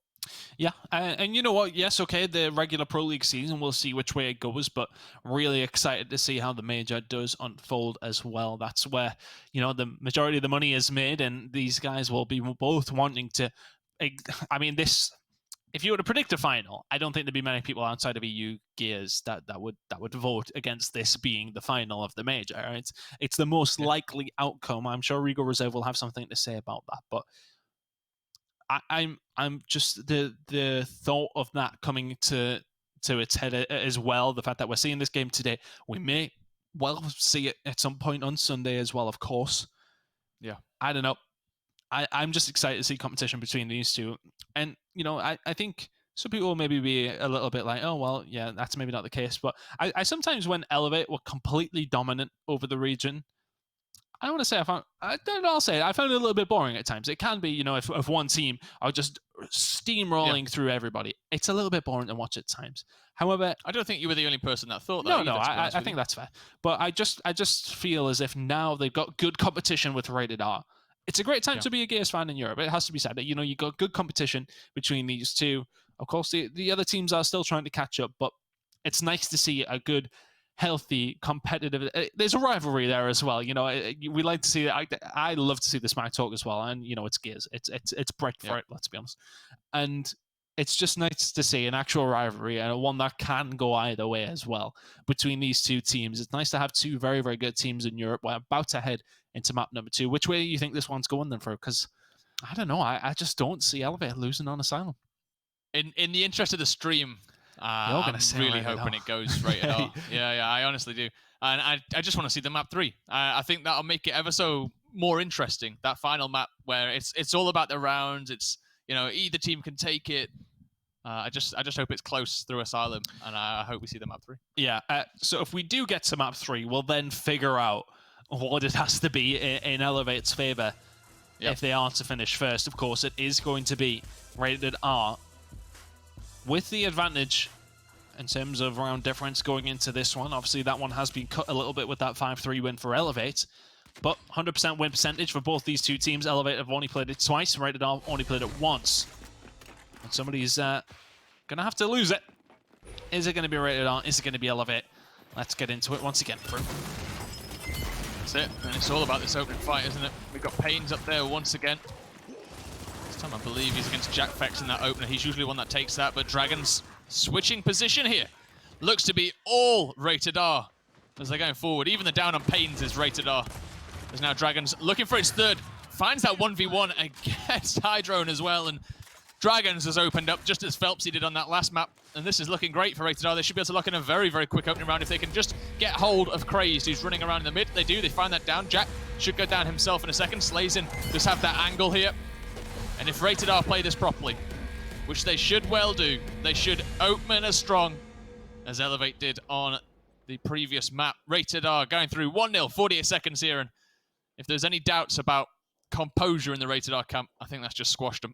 Yeah, and you know what? Yes, okay, the regular Pro League season, we'll see which way it goes, but really excited to see how the Major does unfold as well. That's where, the majority of the money is made, and these guys will be both wanting to... I mean, if you were to predict a final, I don't think there'd be many people outside of EU gears that would vote against this being the final of the Major. It's the most likely outcome. I'm sure Regal Reserve will have something to say about that, but I'm just the thought of that coming to its head as well. The fact that we're seeing this game today, we may well see it at some point on Sunday as well, of course. Yeah, I don't know. I'm just excited to see competition between these two. And, I think some people will maybe be a little bit like, oh, well, yeah, that's maybe not the case. But I sometimes, when Elevate were completely dominant over the region, I don't want to say I found it a little bit boring at times. It can be, if one team are just steamrolling through everybody, it's a little bit boring to watch at times. However, I don't think you were the only person that thought that. No, I think that's fair. But I just feel as if now they've got good competition with Rated R. It's a great time to be a Gears fan in Europe. It has to be said that, you got good competition between these two. Of course, the other teams are still trying to catch up, but it's nice to see a good, healthy, competitive... There's a rivalry there as well. We like to see it. I love to see the smack talk as well. And, it's Gears. It's bred for it, let's be honest. And it's just nice to see an actual rivalry and one that can go either way as well between these two teams. It's nice to have two very, very good teams in Europe. We're about to head into map number 2. Which way do you think this one's going then, Fro? Because I don't know. I just don't see Elevate losing on Asylum. In the interest of the stream, I'm really hoping it goes rated R. Yeah, I honestly do. And I just want to see the map 3. I think that'll make it ever so more interesting. That final map where it's all about the rounds. It's, you know, either team can take it. I just hope it's close through Asylum, and I hope we see the map 3. Yeah. So if we do get to map 3, we'll then figure out what it has to be in Elevate's favor. Yep. If they are to finish first, of course, it is going to be rated R, with the advantage in terms of round difference going into this one. Obviously, that one has been cut a little bit with that 5-3 win for Elevate. But 100% win percentage for both these two teams. Elevate have only played it twice. Rated R only played it once. And somebody's going to have to lose it. Is it going to be rated R? Is it going to be Elevate? Let's get into it once again. That's it. And it's all about this opening fight, isn't it? We've got Pains up there once again. This time I believe he's against JackFX in that opener. He's usually one that takes that, but Dragons switching position here. Looks to be all rated R as they're going forward. Even the down on Pains is rated R. There's now Dragons looking for its third. Finds that 1v1 against Hydrone as well. And Dragons has opened up just as Phelpsy did on that last map. And this is looking great for rated R. They should be able to lock in a very, very quick opening round if they can just get hold of Crazed, who's running around in the mid. They do. They find that down. Jack should go down himself in a second. Slazin just have that angle here. And if rated R play this properly, which they should well do, they should open as strong as Elevate did on the previous map. Rated R going through 1-0, 48 seconds here. And if there's any doubts about composure in the rated R camp, I think that's just squashed them.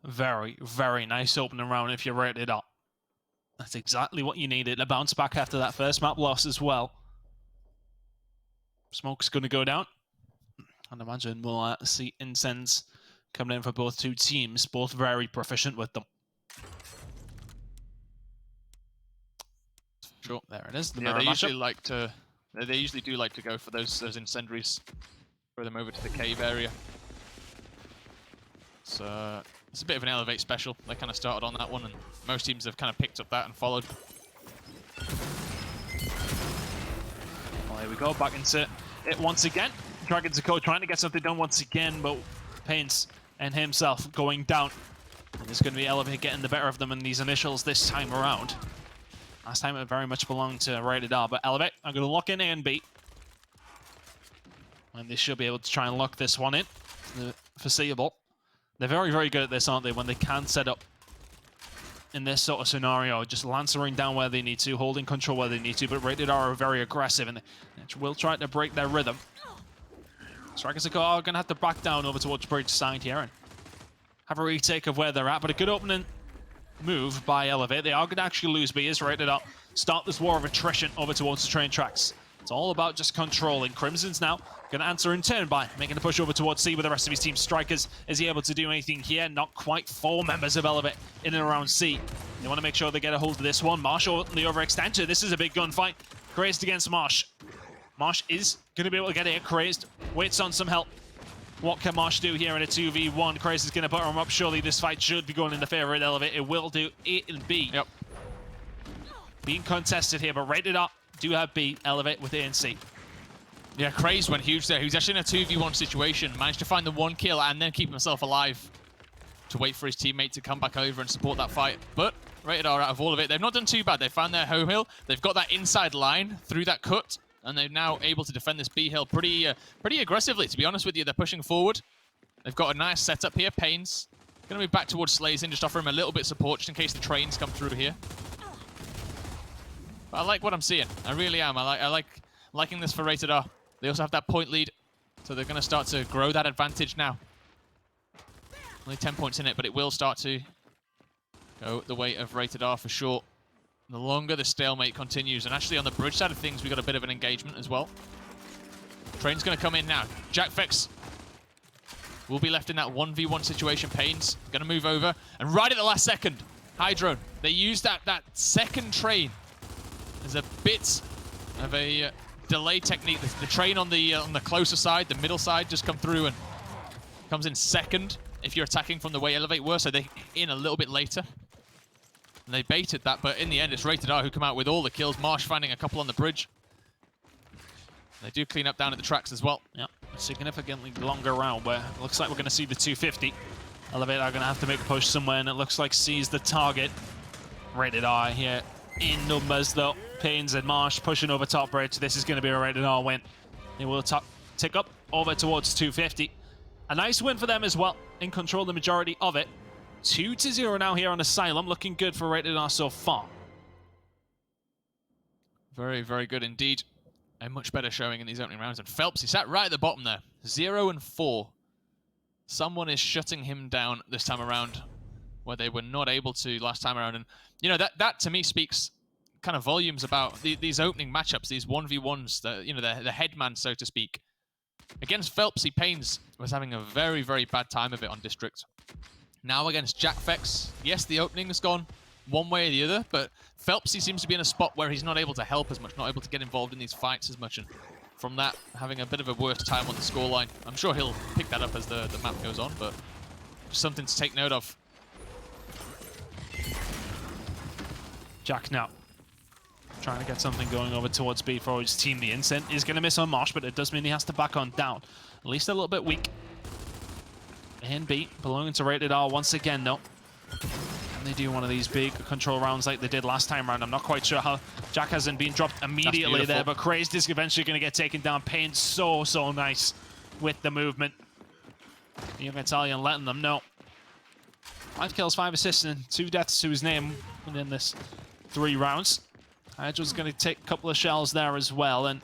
Very, very nice opening round if you're rated R. That's exactly what you needed. A bounce back after that first map loss as well. Smoke's going to go down. And imagine we'll see Incense coming in for both two teams, both very proficient with them. Sure. There it is. The they usually like to. They usually do like to go for those incendiaries. Throw them over to the cave area. So it's a bit of an Elevate special. They kind of started on that one, and most teams have kind of picked up that and followed. Well, here we go. Back into it once again. Dragons are trying to get something done once again, but Pains and himself going down. And it's going to be Elevate getting the better of them in these initials this time around. Last time it very much belonged to rated R, but Elevate are going to lock in A and B. And they should be able to try and lock this one in. The foreseeable. They're very, very good at this, aren't they? When they can set up in this sort of scenario, just lancering down where they need to, holding control where they need to, but rated R are very aggressive and they will try to break their rhythm. Strikers are going to have to back down over towards bridge side here and have a retake of where they're at, but a good opening move by Elevate. They are going to actually lose B, is rated up. Start this war of attrition over towards the train tracks. It's all about just controlling. Crimson's now going to answer in turn by making a push over towards C with the rest of his team. Strikers, is he able to do anything here? Not quite. 4 members of Elevate in and around C. They want to make sure they get a hold of this one. Marsh on the overextension. This is a big gunfight. Crazed against Marsh. Marsh is going to be able to get it. Crazed waits on some help. What can Marsh do here in a 2v1? Crazed is going to butter him up. Surely this fight should be going in the favor of Elevate. It will do. A and B. Yep. Being contested here, but rated up. Do have B. Elevate with A and C. Yeah, Crazed went huge there. He was actually in a 2v1 situation. Managed to find the 1 kill and then keep himself alive to wait for his teammate to come back over and support that fight. But rated R out of all of it. They've not done too bad. They found their home hill. They've got that inside line through that cut. And they're now able to defend this B hill pretty aggressively, to be honest with you. They're pushing forward. They've got a nice setup here. Pains going to move back towards Slazin, just offer him a little bit of support just in case the trains come through here. But I like what I'm seeing. I really am. I like liking this for rated R. They also have that point lead, so they're going to start to grow that advantage now. Only 10 points in it, but it will start to go the way of rated R for sure. The longer the stalemate continues, and actually on the bridge side of things, we got a bit of an engagement as well. Train's going to come in now. JackFX will be left in that 1v1 situation. Pains going to move over, and right at the last second, Hydrone, they used that second train as a bit of a delay technique. The train on the closer side, the middle side, just come through and comes in second if you're attacking from the way Elevate were, so they in a little bit later. And they baited that, but in the end, it's Rated R who come out with all the kills. Marsh finding a couple on the bridge. They do clean up down at the tracks as well. Yeah, a significantly longer round where it looks like we're going to see the 250. Elevate are going to have to make a push somewhere, and it looks like C's the target. Rated R here in numbers, though. Pains and Marsh pushing over top bridge. This is going to be a Rated R win. They will tick up over towards 250. A nice win for them as well. In control the majority of it. 2-0 now here on Asylum. Looking good for Rated R so far. Very, very good indeed. A much better showing in these opening rounds. And Phelps, he sat right at the bottom there. 0-4. Someone is shutting him down this time around, where they were not able to last time around. And, you know, that to me speaks kind of volumes about these opening matchups, these 1v1s, the headman, so to speak. Against Phelpsy, Pains was having a very, very bad time of it on District. Now against Jack Fex, yes, the opening has gone one way or the other, but Phelpsy seems to be in a spot where he's not able to help as much, not able to get involved in these fights as much, and from that, having a bit of a worse time on the scoreline. I'm sure he'll pick that up as the map goes on, but just something to take note of. Jack now trying to get something going over towards B for his team. The Incent is going to miss on Marsh, but it does mean he has to back on down. At least a little bit weak. And B belonging to Rated R once again, though. And they do one of these big control rounds like they did last time around. I'm not quite sure how Jack hasn't been dropped immediately there, but Crazed is eventually going to get taken down. Pain so nice with the movement. Young Italian letting them know. 5 kills, 5 assists, and 2 deaths to his name within this 3 rounds. Hydra's going to take a couple of shells there as well, and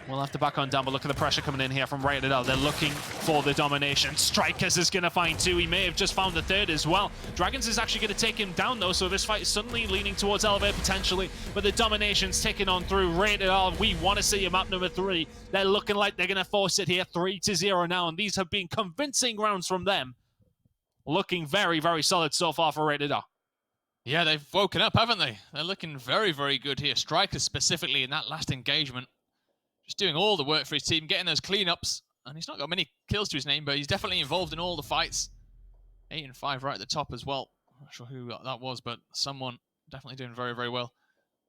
we'll have to back on down, but look at the pressure coming in here from Rated R. They're looking for the domination. Strikers is going to find 2. He may have just found the 3rd as well. Dragons is actually going to take him down, though, so this fight is suddenly leaning towards Elevate potentially, but the domination's taking on through Rated R. We want to see a map number 3. They're looking like they're going to force it here. 3-0 now, and these have been convincing rounds from them. Looking very, very solid so far for Rated R. Yeah, they've woken up, haven't they? They're looking very, very good here. Strikers specifically in that last engagement. Just doing all the work for his team, getting those cleanups. And he's not got many kills to his name, but he's definitely involved in all the fights. 8 and 5 right at the top as well. I'm not sure who that was, but someone definitely doing very, very well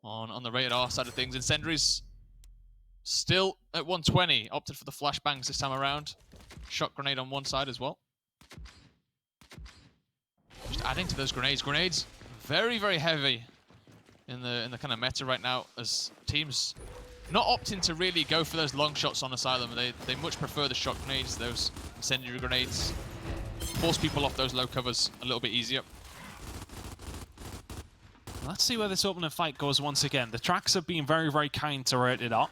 on the Rated R side of things. Incendiaries still at 120. Opted for the flashbangs this time around. Shot grenade on one side as well. Just adding to those grenades. Grenades very, very heavy in the kind of meta right now, as teams not opting to really go for those long shots on Asylum. They much prefer the shot grenades, those incendiary grenades. Force people off those low covers a little bit easier. Let's see where this opening fight goes once again. The tracks have been very, very kind to Rated R.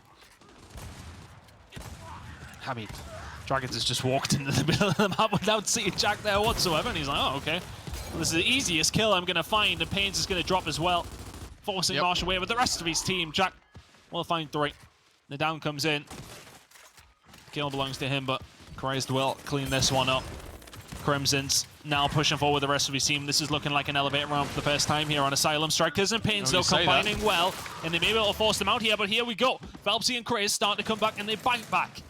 I mean, Dragons has just walked into the middle of the map without seeing Jack there whatsoever, and he's like, oh, okay. Well, this is the easiest kill I'm going to find, and Pains is going to drop as well, forcing Marsh away with the rest of his team. Jack will find 3. The down comes in. Kill belongs to him, but Crazed will clean this one up. Crimson's now pushing forward the rest of his team. This is looking like an Elevate round for the first time here on Asylum. Strikers and Pains, though, combining well, and they may be able to force them out here, but here we go. Phelpsy and Crazed starting to come back, and they bite back.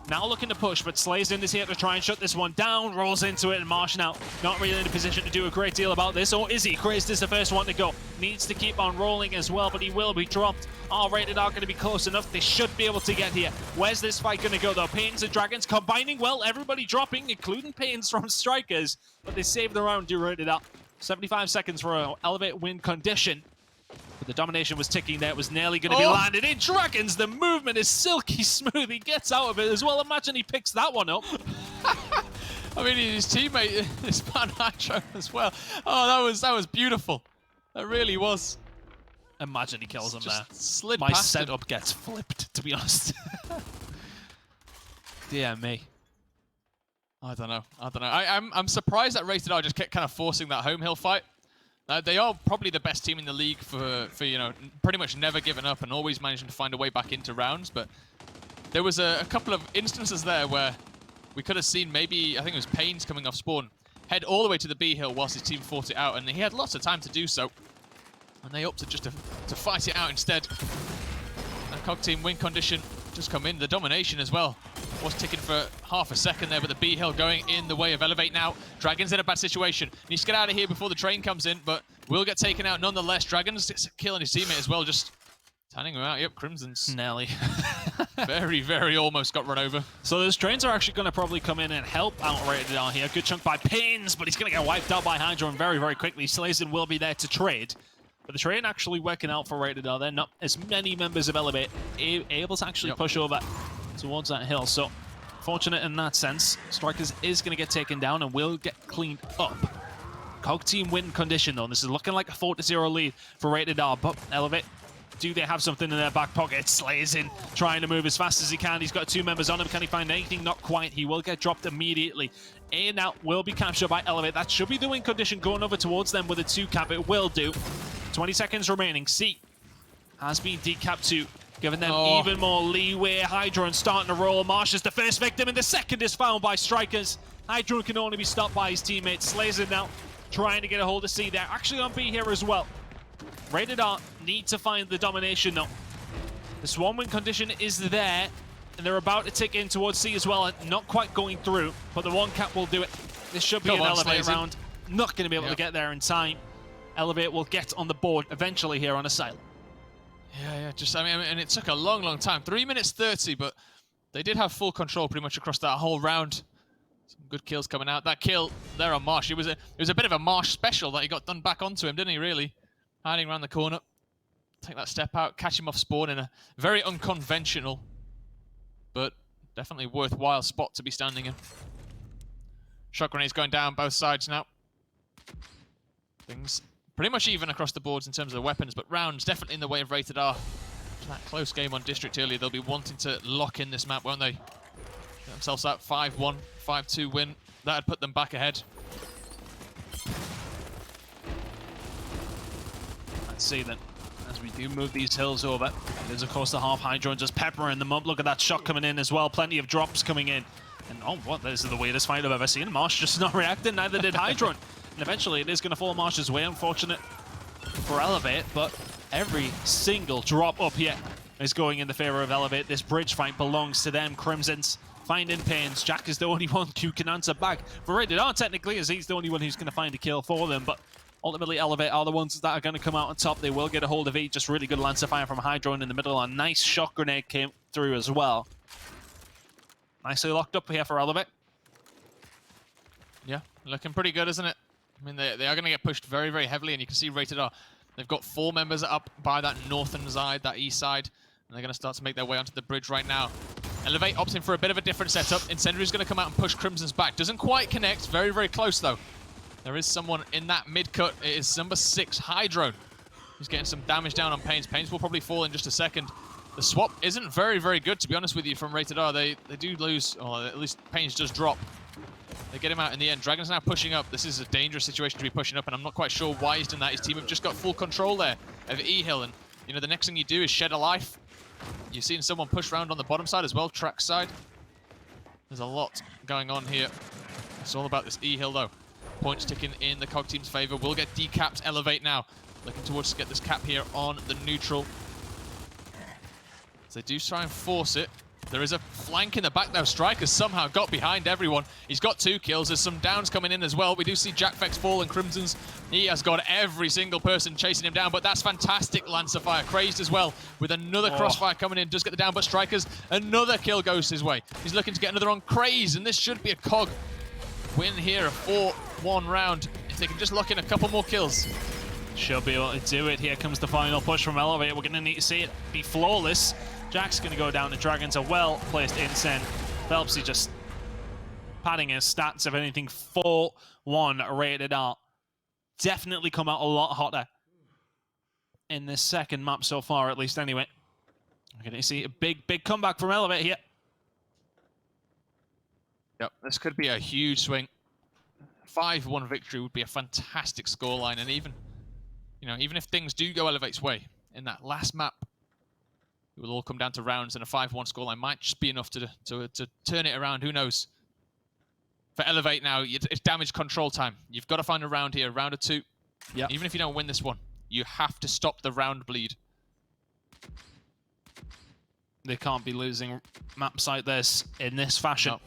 Now looking to push, but Slazen is here to try and shut this one down. Rolls into it, and Marsh now not really in a position to do a great deal about this. Or is he? Crazed is the first one to go. Needs to keep on rolling as well, but he will be dropped. Rated R going to be close enough. They should be able to get here. Where's this fight going to go, though? Pains and Dragons combining well. Everybody dropping, including Pains from Strikers. But they saved the round, do Rated R. 75 seconds for an Elevate win condition. But the domination was ticking there. It was nearly going to be landed in. Dragons, the movement is silky smooth. He gets out of it as well. Imagine he picks that one up. I mean, his teammate, his man Hydro as well. Oh, that was beautiful. That really was. Imagine he kills him there. Slid My past setup him. gets flipped, to be honest. Dear me. I don't know. I'm surprised that Rated R just kept kind of forcing that home hill fight. They are probably the best team in the league for you know, pretty much never giving up and always managing to find a way back into rounds. But there was a couple of instances there where we could have seen maybe, I think it was Pains coming off spawn, head all the way to the B hill whilst his team fought it out, and he had lots of time to do so. And they opted just to fight it out instead. And COG team win condition just come in. The domination as well. was ticking for half a second there, but the B-Hill going in the way of Elevate now. Dragon's in a bad situation. Needs to get out of here before the train comes in, but will get taken out nonetheless. Dragon's killing his teammate as well, just tanning him out. Yep, Crimson's Nelly. very, very almost got run over. So those trains are actually going to probably come in and help out Rated R here. Good chunk by Pins, but he's going to get wiped out by Hydron very, very quickly. Slazen will be there to trade. But the train actually working out for Rated R. They're not as many members of Elevate able to actually push over towards that hill. So fortunate in that sense. Strikers is going to get taken down and will get cleaned up. COG team win condition though. This is looking like a 4-0 lead for Rated R. But Elevate, do they have something in their back pocket? Slazen trying to move as fast as he can. He's got 2 members on him. Can he find anything? Not quite. He will get dropped immediately. In out will be captured by Elevate. That should be the win condition going over towards them with a 2 cap. It will do. 20 seconds remaining. C has been decapped too, giving them even more leeway. Hydron starting to roll. Marsh is the first victim, and the second is found by Strikers. Hydron can only be stopped by his teammate. Slazen now trying to get a hold of C. They're actually on B here as well. Rated R need to find the domination though. The swarm win condition is there, and they're about to tick in towards C as well. Not quite going through, but the 1 cap will do it. This should be an Elevate round. Not going to be able to get there in time. Elevate will get on the board eventually here on Asylum. Yeah, just, I mean, and it took a long, long time. 3 minutes 30, but they did have full control pretty much across that whole round. Some good kills coming out. That kill there on Marsh, it was a bit of a Marsh special that he got done back onto him, didn't he, really? Hiding around the corner. Take that step out, catch him off spawn in a very unconventional, but definitely worthwhile spot to be standing in. Shot grenades going down both sides now. Things pretty much even across the boards in terms of the weapons, but rounds definitely in the way of Rated R. That close game on District earlier, they'll be wanting to lock in this map, won't they? Get themselves that 5-1, 5-2 win. That'd put them back ahead. Let's see then, as we do move these hills over. There's of course the half Hydron just peppering them up. Look at that shot coming in as well. Plenty of drops coming in. And oh, what? This is the weirdest fight I've ever seen. Marsh just not reacting, neither did Hydron. And eventually it is going to fall Marsh's way. Unfortunate for Elevate, but every single drop up here is going in the favor of Elevate. This bridge fight belongs to them. Crimsons finding Pains. Jack is the only one who can answer back for Rated R technically, as he's the only one who's going to find a kill for them. But ultimately Elevate are the ones that are going to come out on top. They will get a hold of E. Just really good Lancer fire from Hydron in the middle. A nice shot grenade came through as well. Nicely locked up here for Elevate. Yeah, looking pretty good, isn't it? I mean, they are going to get pushed very, very heavily, and you can see Rated R. They've got 4 members up by that northern side, that east side, and they're going to start to make their way onto the bridge right now. Elevate opting for a bit of a different setup. Incendiary's going to come out and push Crimson's back. Doesn't quite connect. Very, very close, though. There is someone in that mid-cut. It is number 6, Hydron. He's getting some damage down on Pains. Pains will probably fall in just a second. The swap isn't very, very good, to be honest with you, from Rated R. They do lose, or at least Pains does drop. They get him out in the end. Dragon's now pushing up. This is a dangerous situation to be pushing up, and I'm not quite sure why he's done that. His team have just got full control there of E-Hill, and you know the next thing you do is shed a life. You've seen someone push around on the bottom side as well, track side. There's a lot going on here. It's all about this E-Hill though. Points ticking in the COG team's favor. We'll get decapped. Elevate now. Looking towards to get this cap here on the neutral. So they do try and force it. There is a flank in the back though. Strikers somehow got behind everyone. He's got 2 kills. There's some downs coming in as well. We do see Jackfex fall and Crimson's. He has got every single person chasing him down, but that's fantastic Lancer fire. Crazed as well with another crossfire coming in. Does get the down, but Strikers, another kill goes his way. He's looking to get another on Craze, and this should be a COG win here, a 4-1 round. If they can just lock in a couple more kills. Should be able to do it. Here comes the final push from Elevate. We're going to need to see it be flawless. Jack's going to go down. The Dragons are well-placed Incen. Phelpsy just padding his stats, if anything, 4-1 Rated R. Definitely come out a lot hotter in this second map so far, at least anyway. We're going to see a big, big comeback from Elevate here. Yep, this could be a huge swing. 5-1 victory would be a fantastic scoreline, and even, you know, even if things do go Elevate's way in that last map, it will all come down to rounds, and a 5-1 scoreline might just be enough to turn it around. Who knows? For Elevate now, it's damage control time. You've got to find a round here, round or 2. Yep. Even if you don't win this one, you have to stop the round bleed. They can't be losing maps like this in this fashion. No.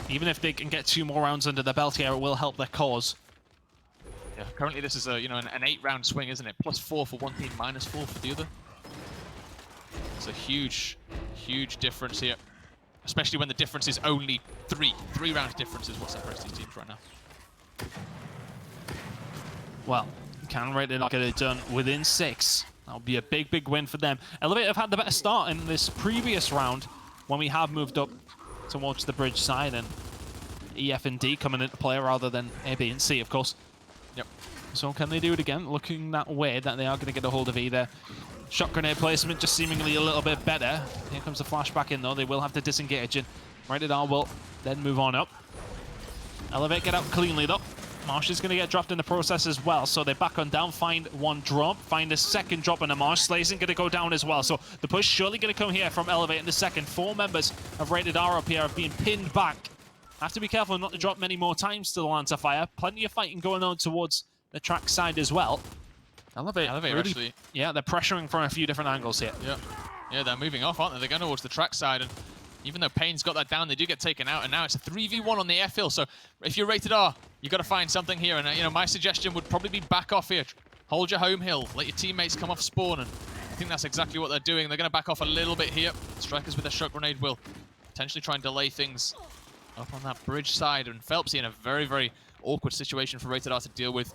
Even if they can get 2 more rounds under their belt here, it will help their cause. Yeah, currently this is a an 8-round swing, isn't it? +4 for one team, -4 for the other. It's a huge difference here, especially when the difference is only 3 rounds difference is what separates these teams right now. Well, can Rated R get it done within 6? That'll be a big win for them. Elevate have had the better start in this previous round when we have moved up towards the bridge side, and EF and D coming into play rather than A, B, and C, of course. Yep. So can they do it again? Looking that way that they are going to get a hold of either. Shot grenade placement just seemingly a little bit better. Here comes the flashback in though. They will have to disengage, and Rated R will then move on up. Elevate get out cleanly though. Marsh is going to get dropped in the process as well, so they back on down, find 1 drop, find a 2nd drop, and a Marsh. Slazen going to go down as well, so the push surely going to come here from Elevate in the second. 4 members of Rated R up here have been pinned back. Have to be careful not to drop many more times to the Lancer Fire. Plenty of fighting going on towards the track side as well. Elevate really, actually. Yeah, they're pressuring from a few different angles here. Yeah, they're moving off, aren't they? They're going towards the track side, and even though Payne's got that down, they do get taken out, and now it's a 3v1 on the F hill. So if you're Rated R, you got to find something here. And my suggestion would probably be back off here. Hold your home hill, let your teammates come off spawn, and I think that's exactly what they're doing. They're going to back off a little bit here. Strikers with their shot grenade will potentially try and delay things up on that bridge side, and Phelpsy in a very awkward situation for Rated R to deal with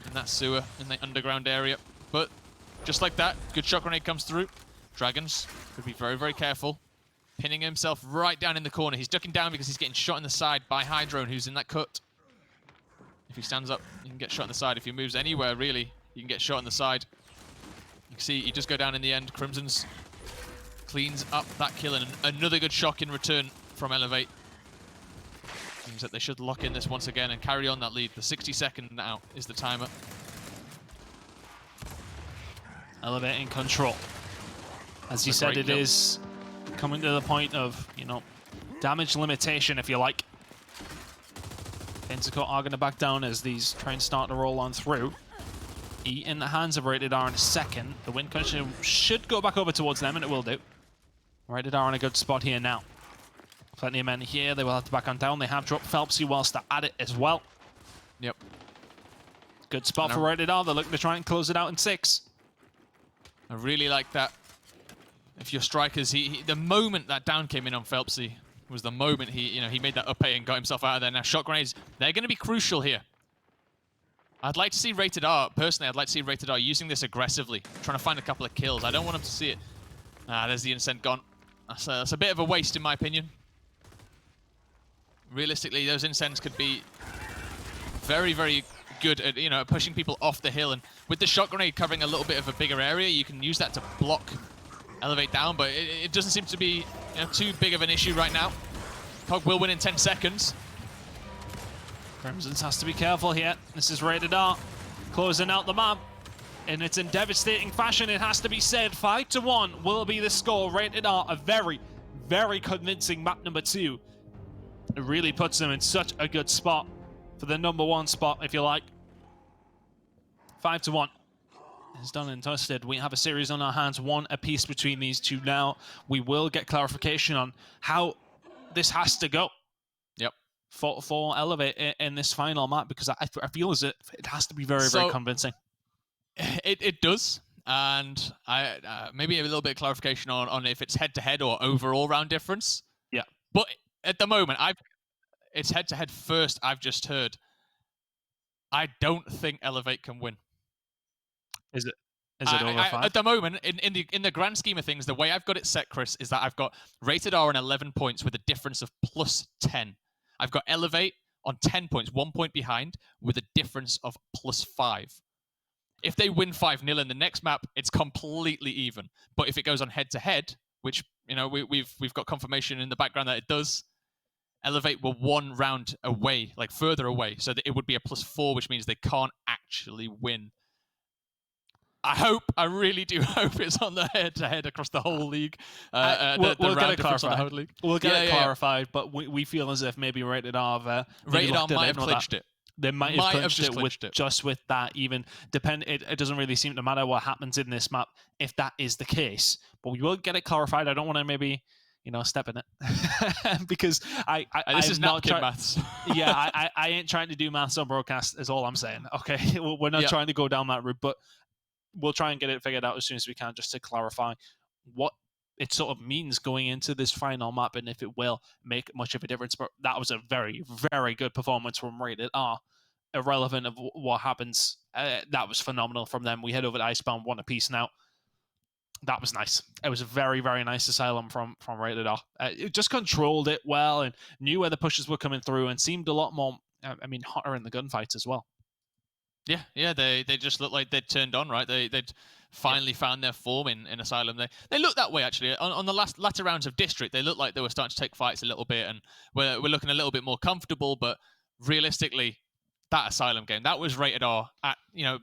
in that sewer, in the underground area. But just like that, good shot grenade comes through. Dragons could be very careful. Pinning himself right down in the corner. He's ducking down because he's getting shot in the side by Hydrone, who's in that cut. If he stands up, he can get shot in the side. If he moves anywhere, really, he can get shot in the side. You can see he does go down in the end. Crimson's cleans up that kill, and another good shock in return from Elevate. Means that they should lock in this once again and carry on that lead. The 60-second now is the timer. Elevate in control. As you said, it is coming to the point of, damage limitation, if you like. Pentacle are going to back down as these trains start to roll on through. E in the hands of Rated R in a second. The win condition should go back over towards them, and it will do. Rated R in a good spot here now. Plenty of men here. They will have to back on down. They have dropped Phelpsy whilst they're at it as well. Yep. Good spot for Rated R. They're looking to try and close it out in 6. I really like that. If you're strikers, the moment that down came in on Phelpsy was the moment he made that up A and got himself out of there. Now shot grenades, they're going to be crucial here. I'd like to see Rated R, personally, I'd like to see Rated R using this aggressively, trying to find a couple of kills. I don't want him to see it. There's the Incend gone. That's a bit of a waste in my opinion. Realistically, those Incends could be very good at pushing people off the hill, and with the shot grenade covering a little bit of a bigger area, you can use that to block Elevate down, but it doesn't seem to be too big of an issue right now. Cog will win in 10 seconds. Crimsons has to be careful here. This is Rated R closing out the map, and it's in devastating fashion, it has to be said. 5-1 will be the score. Rated R, a very convincing map number 2. It really puts them in such a good spot for the #1 spot, if you like. 5-1. It's done and dusted. We have a series on our hands, 1 apiece between these two now. We will get clarification on how this has to go. Yep. For Elevate in this final map, because I feel as if it has to be very convincing. It does, and maybe a little bit of clarification on if it's head-to-head or overall round difference. Yeah. But at the moment, it's head-to-head first, I've just heard. I don't think Elevate can win. Is it over 5? At the moment, in the grand scheme of things, the way I've got it set, Chris, is that I've got Rated R on 11 points with a difference of +10. I've got Elevate on 10 points, 1 point behind, with a difference of +5. If they win 5-0 in the next map, it's completely even. But if it goes on head-to-head, which we've got confirmation in the background that it does, Elevate were 1 round away, like further away, so that it would be a +4, which means they can't actually win. I really do hope it's on the head-to-head across the whole league. We'll get it clarified. League. We'll get it clarified, but we feel as if maybe Rated R Rated R might have clinched it. They might have clinched just it clinched with it. just with that. Even it doesn't really seem to matter what happens in this map if that is the case. But we will get it clarified. I don't want to maybe step in it because this is napkin maths. Yeah, I ain't trying to do maths on broadcast. Is all I'm saying. Okay, we're not trying to go down that route, but we'll try and get it figured out as soon as we can, just to clarify what it sort of means going into this final map and if it will make much of a difference. But that was a very, very good performance from Rated R. Irrelevant of what happens, that was phenomenal from them. We head over to Icebound, one apiece now. That was nice. It was a very, very nice Asylum from Rated R. It just controlled it well and knew where the pushes were coming through and seemed a lot more, hotter in the gunfights as well. Yeah, they just looked like they'd turned on, right? They'd finally found their form in Asylum. They looked that way, actually. On the latter rounds of District, they looked like they were starting to take fights a little bit, and we're looking a little bit more comfortable, but realistically, that Asylum game, that was Rated R at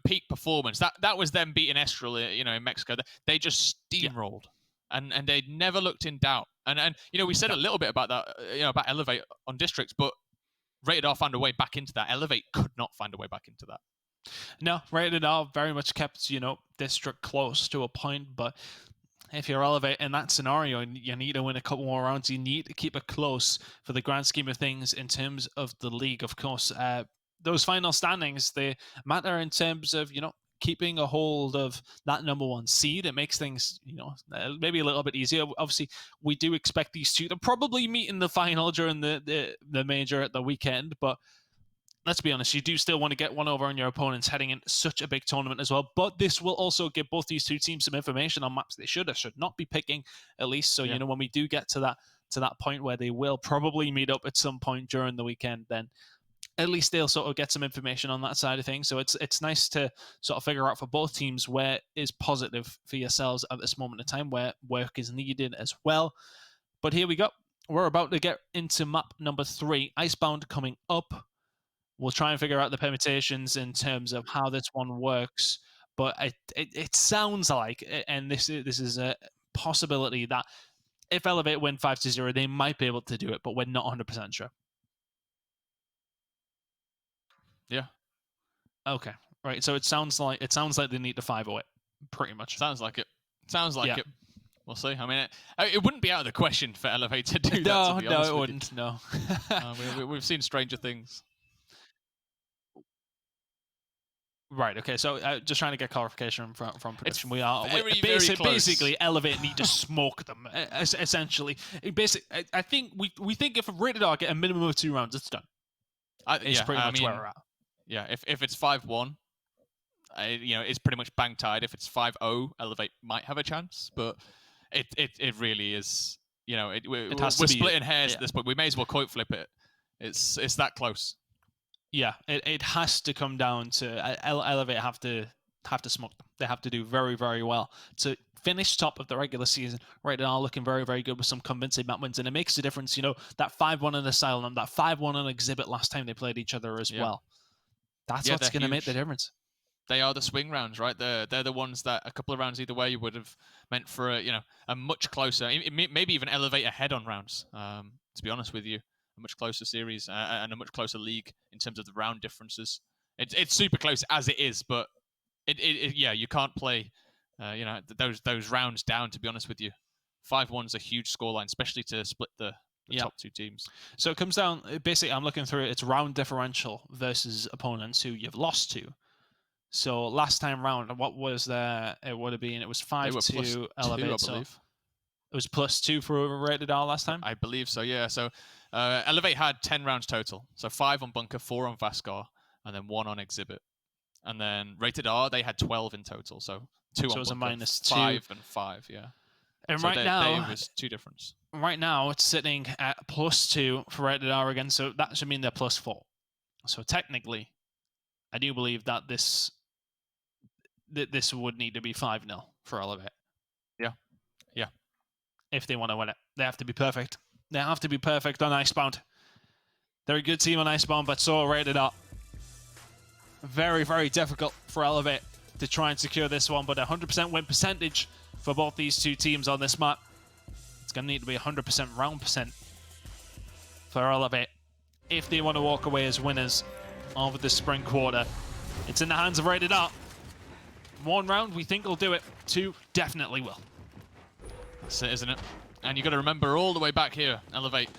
peak performance. That was them beating Estral, in Mexico. They just steamrolled, and they never looked in doubt. And we said a little bit about that, about Elevate on Districts, but Rated R found a way back into that. Elevate could not find a way back into that. No, Rated R very much kept, District close to a point, but if you're Elevate in that scenario and you need to win a couple more rounds, you need to keep it close for the grand scheme of things in terms of the league. Of course, those final standings, they matter in terms of, keeping a hold of that number one seed. It makes things, maybe a little bit easier. Obviously, we do expect these two to probably meet in the final during the major at the weekend, but let's be honest, you do still want to get one over on your opponents heading into such a big tournament as well. But this will also give both these two teams some information on maps they should or should not be picking, at least. So, when we do get to that point where they will probably meet up at some point during the weekend, then at least they'll sort of get some information on that side of things. So it's nice to sort of figure out for both teams where is positive for yourselves at this moment in time, where work is needed as well. But here we go. We're about to get into map number 3, Icebound coming up. We'll try and figure out the permutations in terms of how this one works. But it sounds like, and this is a possibility, that if Elevate win 5-0, they might be able to do it, but we're not 100% sure. Yeah. Okay. Right. So it sounds like they need to 5-0 it, pretty much. Sounds like it. It. We'll see. I mean, it wouldn't be out of the question for Elevate to do that. No, to be honest it with wouldn't. You. No. We've seen stranger things. Right. Okay. So just trying to get clarification from production. Very, very basically, Elevate need to smoke them. Essentially, I think we think if Rated R get a minimum of 2 rounds, it's done. It's pretty much where we're at. Yeah. If it's 5-1, it's pretty much bang tied. If it's 5-0, Elevate might have a chance, but it really is. We're splitting hairs at this point. We may as well coin flip it. It's that close. Yeah, it has to come down to Elevate have to smoke them. They have to do very, very well to finish top of the regular season. Rated R looking very, very good with some convincing map wins, and it makes a difference. That 5-1 in Asylum, that 5-1 on Exhibit last time they played each other as well. That's what's going to make the difference. They are the swing rounds, right? They're the ones that a couple of rounds either way would have meant for a much closer, maybe even Elevate ahead on rounds. To be honest with you. A much closer series and a much closer league in terms of the round differences. It's super close as it is, but you can't play those rounds down. To be honest with you, 5-1's a huge scoreline, especially to split the top 2 teams. So it comes down. Basically, I'm looking through it. It's round differential versus opponents who you've lost to. So last time round, what was there? It would have been. It was 5-2 Elevate. I believe. It was +2 for Rated R last time? I believe so, yeah. So Elevate had 10 rounds total. So 5 on Bunker, 4 on Vascar, and then 1 on Exhibit. And then Rated R, they had 12 in total. So 2 on Bunker, it was a -2. 5 and 5, yeah. And so now, there was 2 difference. Right now, it's sitting at +2 for Rated R again. So that should mean they're +4. So technically, I do believe that this would need to be 5-0 for Elevate. Yeah. If they want to win it, they have to be perfect. They have to be perfect on Icebound. They're a good team on Icebound, but so Rated R. Very, very difficult for Elevate to try and secure this one, but 100% win percentage for both these two teams on this map. It's going to need to be 100% round percent for Elevate if they want to walk away as winners of the spring quarter. It's in the hands of Rated R. 1 round, we think will do it. 2 definitely will. That's it, isn't it? And you got to remember all the way back here, Elevate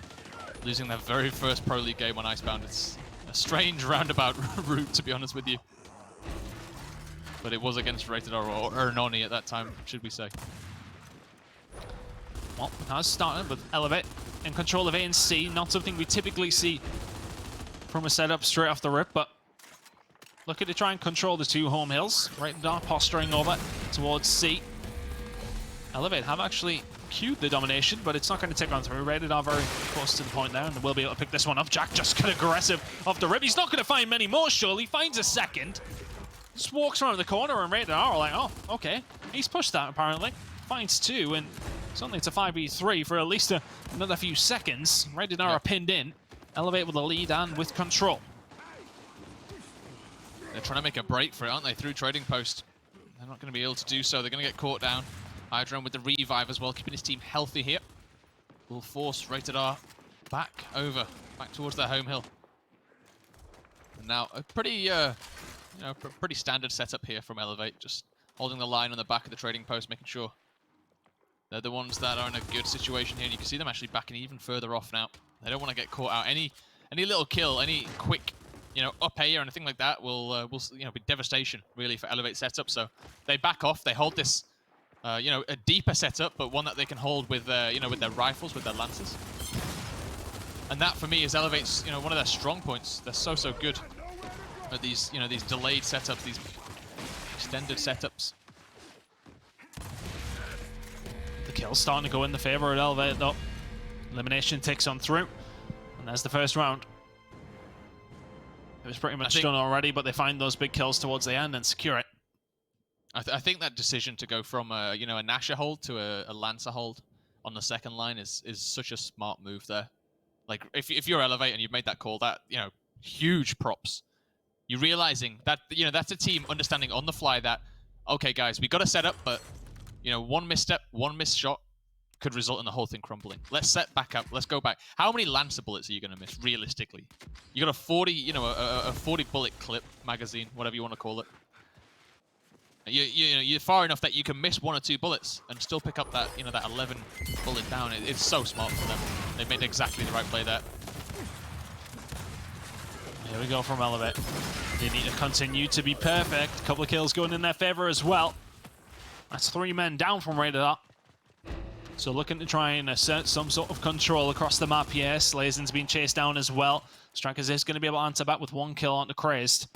losing their very first Pro League game on Icebound. It's a strange roundabout route, to be honest with you. But it was against Rated R or Ernoni at that time, should we say. Well, now starting with Elevate in control of A and C. Not something we typically see from a setup straight off the rip, but looking to try and control the 2 home hills. Rated R posturing over towards C. Elevate have actually queued the domination, but it's not going to take on through. Rated R very close to the point there, and they will be able to pick this one up. Jack just got aggressive off the rip. He's not going to find many more, surely. Finds a second. Just walks around the corner, and Rated R are like, oh, okay. He's pushed that, apparently. Finds 2, and suddenly it's a 5v3 for at least another few seconds. Rated R are pinned in. Elevate with the lead and with control. They're trying to make a break for it, aren't they? Through trading post. They're not going to be able to do so. They're going to get caught down. Hydron with the revive as well, keeping his team healthy here. Will force Rated R back towards their home hill. And now a pretty, pretty standard setup here from Elevate. Just holding the line on the back of the trading post, making sure they're the ones that are in a good situation here. And you can see them actually backing even further off now. They don't want to get caught out. Any little kill, any quick, up A or anything like that will be devastation really for Elevate setup. So they back off. They hold this, a deeper setup, but one that they can hold with, with their rifles, with their lances. And that for me is Elevate's, one of their strong points. They're so good at these, these delayed setups, these extended setups. The kill's starting to go in the favor of Elevate though. Elimination takes on through, and there's the first round. It was pretty much done already, but they find those big kills towards the end and secure it. I think that decision to go from a Nasher hold to a Lancer hold on the second line is such a smart move there. Like if you're Elevate and you've made that call, that huge props. You're realizing that that's a team understanding on the fly that, okay guys, we got to set up, but one misstep, one missed shot could result in the whole thing crumbling. Let's set back up. Let's go back. How many Lancer bullets are you going to miss realistically? You got a 40, a 40 bullet clip magazine, whatever you want to call it. You're far enough that you can miss 1 or 2 bullets and still pick up that that 11 bullet down. It's so smart for them. They made exactly the right play there. Here we go from Elevate. They need to continue to be perfect. A couple of kills going in their favor as well. That's 3 men down from Rated R. So looking to try and assert some sort of control across the map here. Slazen's been chased down as well. Strikers is going to be able to answer back with 1 kill onto Crazed.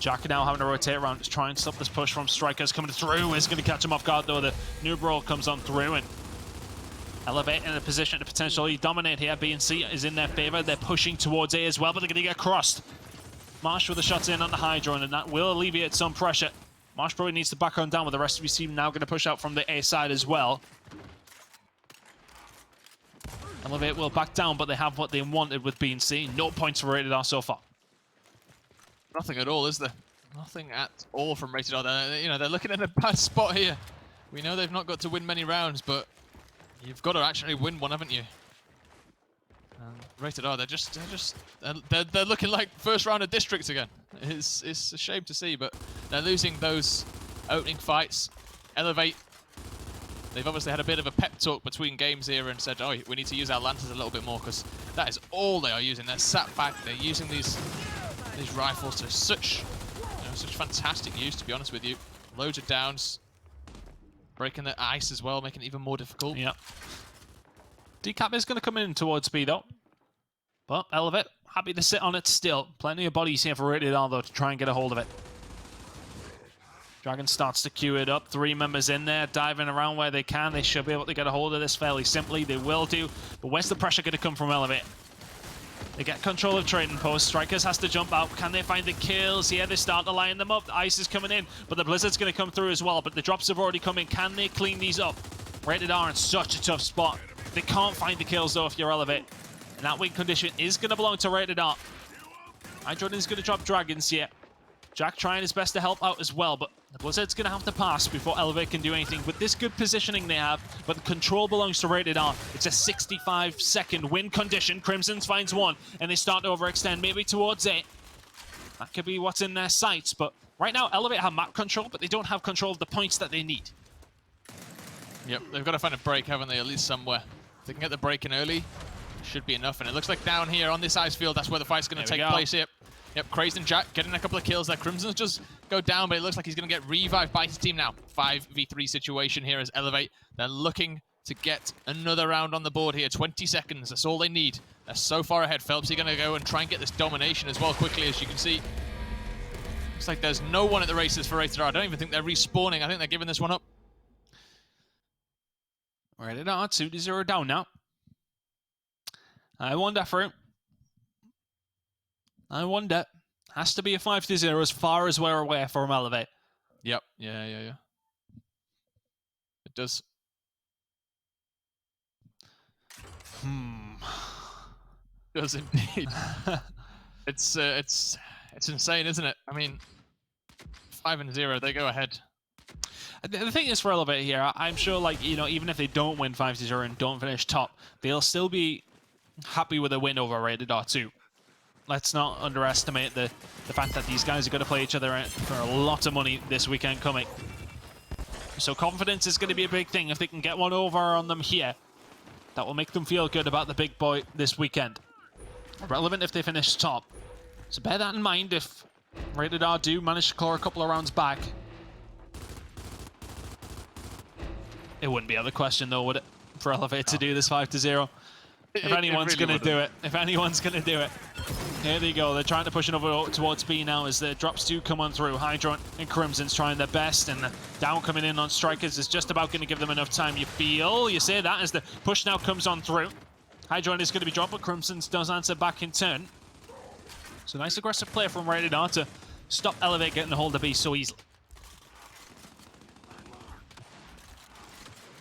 Jack now having to rotate around to try and stop this push from Strikers coming through. Is going to catch him off guard though. The noob roll comes on through and Elevate in a position to potentially dominate here. B and C is in their favor. They're pushing towards A as well, but they're going to get crossed. Marsh with the shots in on the Hydron, and that will alleviate some pressure. Marsh probably needs to back on down with the rest of his team now going to push out from the A side as well. Elevate will back down, but they have what they wanted with B and C. No points for Rated R so far. Nothing at all, is there? Nothing at all from Rated R. They're looking at a bad spot here. We know they've not got to win many rounds, but you've got to actually win one, haven't you? Rated R, they're looking like first round of districts again. It's a shame to see, but they're losing those opening fights. Elevate, they've obviously had a bit of a pep talk between games here and said, oh, we need to use our Lancers a little bit more, because that is all they are using. They're sat back, they're using these rifles to such fantastic use, to be honest with you. Loads of downs, breaking the ice as well, making it even more difficult. Yeah. Decap is going to come in towards B though, but Elevate happy to sit on it still. Plenty of bodies here for Rated R though to try and get a hold of it. Dragon starts to queue it up. 3 members in there, diving around where they can. They should be able to get a hold of this fairly simply. They will do, but where's the pressure going to come from Elevate? They get control of trading post. Strikers has to jump out. Can they find the kills? Yeah, they start to line them up. The ice is coming in, but the blizzard's going to come through as well. But the drops have already come in. Can they clean these up? Rated R in such a tough spot. They can't find the kills though if you're Elevate. And that win condition is going to belong to Rated R. Hydron is going to drop Dragons yet. Jack trying his best to help out as well, but the Blizzard's going to have to pass before Elevate can do anything. With this good positioning they have, but the control belongs to Rated R. It's a 65-second win condition. Crimsons finds 1, and they start to overextend, maybe towards 8. That could be what's in their sights, but right now Elevate have map control, but they don't have control of the points that they need. Yep, they've got to find a break, haven't they, at least somewhere. If they can get the break in early, should be enough. And it looks like down here on this ice field, that's where the fight's going to take place here. Yep, Crazed and Jack getting a couple of kills there. Crimson's just go down, but it looks like he's going to get revived by his team now. 5v3 situation here as Elevate. They're looking to get another round on the board here. 20 seconds, that's all they need. They're so far ahead. Phelpsy going to go and try and get this domination as well quickly, as you can see. Looks like there's no one at the races for Rated R. I don't even think they're respawning. I think they're giving this one up. Rated R, 2-0 down now. I wonder, Fruit. I wonder. Has to be a 5-0 as far as we're aware from Elevate. Yep. Yeah. It does. Does indeed. It's insane, isn't it? I mean, 5-0, they go ahead. The thing is for Elevate here, I'm sure, like, you know, even if they don't win 5-0 and don't finish top, they'll still be happy with a win over Rated R2. Let's not underestimate the fact that these guys are going to play each other for a lot of money this weekend coming. So confidence is going to be a big thing. If they can get one over on them here, that will make them feel good about the big boy this weekend. Relevant if they finish top. So bear that in mind if Rated R do manage to claw a couple of rounds back. It wouldn't be out of the question, though, would it, for Elevate to do this 5-0? If anyone's going to do it. If anyone's going to do it. Here they go. They're trying to push it over towards B now as the drops do come on through. Hydron and Crimson's trying their best, and the down coming in on Strikers is just about going to give them enough time. You say that as the push now comes on through. Hydron is going to be dropped, but Crimson's does answer back in turn. So nice aggressive play from Rated R to stop Elevate getting a hold of B so easily.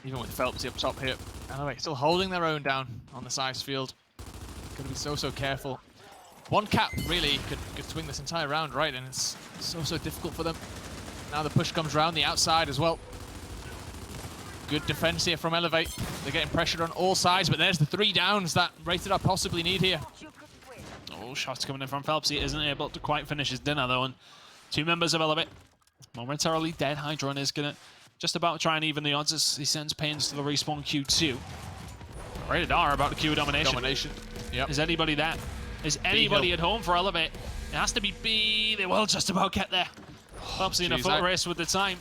Even with Phelpsy up top here. Elevate still holding their own down on this ice field. Gotta be so careful. One cap really could swing this entire round, right? And it's so difficult for them. Now the push comes around the outside as well. Good defense here from Elevate. They're getting pressured on all sides, but there's the 3 downs that Rated R possibly need here. Oh, shots coming in from Phelpsy. Isn't able to quite finish his dinner, though. And 2 members of Elevate momentarily dead. Hydron is going to just about try and even the odds as he sends Pains to the respawn Q2. Rated R about to Q domination. Yep. Is anybody there? Is anybody at home for Elevate? It has to be B. They will just about get there. Phelpsy in a foot race with the time.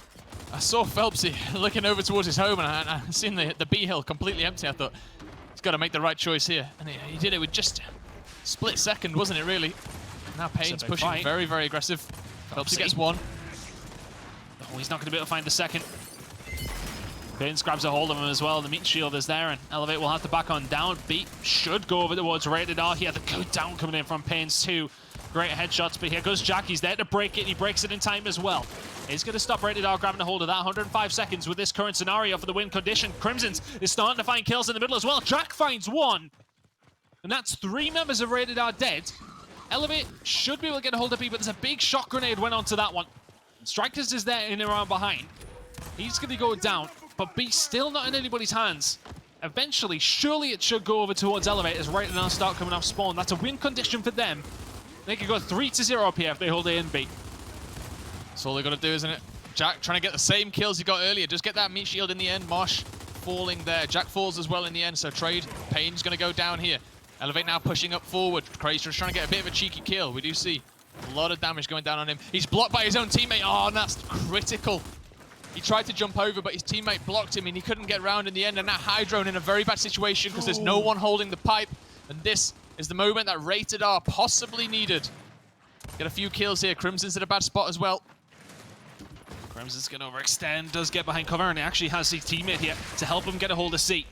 I saw Phelpsy looking over towards his home, and I seen the B hill completely empty. I thought, he's got to make the right choice here. And he did it with just a split second, wasn't it, really? Now Pain's pushing very aggressive. Phelpsy gets 1. Oh, he's not going to be able to find the second. Pains grabs a hold of him as well. The meat shield is there, and Elevate will have to back on down. Beat should go over towards Rated R. He had the good down coming in from Pains too. Great headshots, but here goes Jack. He's there to break it, and he breaks it in time as well. He's going to stop Rated R grabbing a hold of that. 105 seconds with this current scenario for the win condition. Crimson's is starting to find kills in the middle as well. Jack finds 1. And that's 3 members of Rated R dead. Elevate should be able to get a hold of B, but there's a big shot grenade went onto that one. Strikers is there in and around behind. He's going to go down, but B still not in anybody's hands. Eventually, surely it should go over towards Elevate as Rated R start coming off spawn. That's a win condition for them. They could go 3-0 up here if they hold A and B. That's all they got to do, isn't it? Jack trying to get the same kills he got earlier. Just get that meat shield in the end. Mosh falling there. Jack falls as well in the end, so trade. Pain's going to go down here. Elevate now pushing up forward. Crazer is trying to get a bit of a cheeky kill. We do see a lot of damage going down on him. He's blocked by his own teammate. Oh, and that's critical. He tried to jump over, but his teammate blocked him, and he couldn't get around in the end. And now Hydron in a very bad situation because there's no one holding the pipe. And this is the moment that Rated R possibly needed. Get a few kills here. Crimson's in a bad spot as well. Crimson's going to overextend, does get behind cover, and he actually has his teammate here to help him get a hold of C.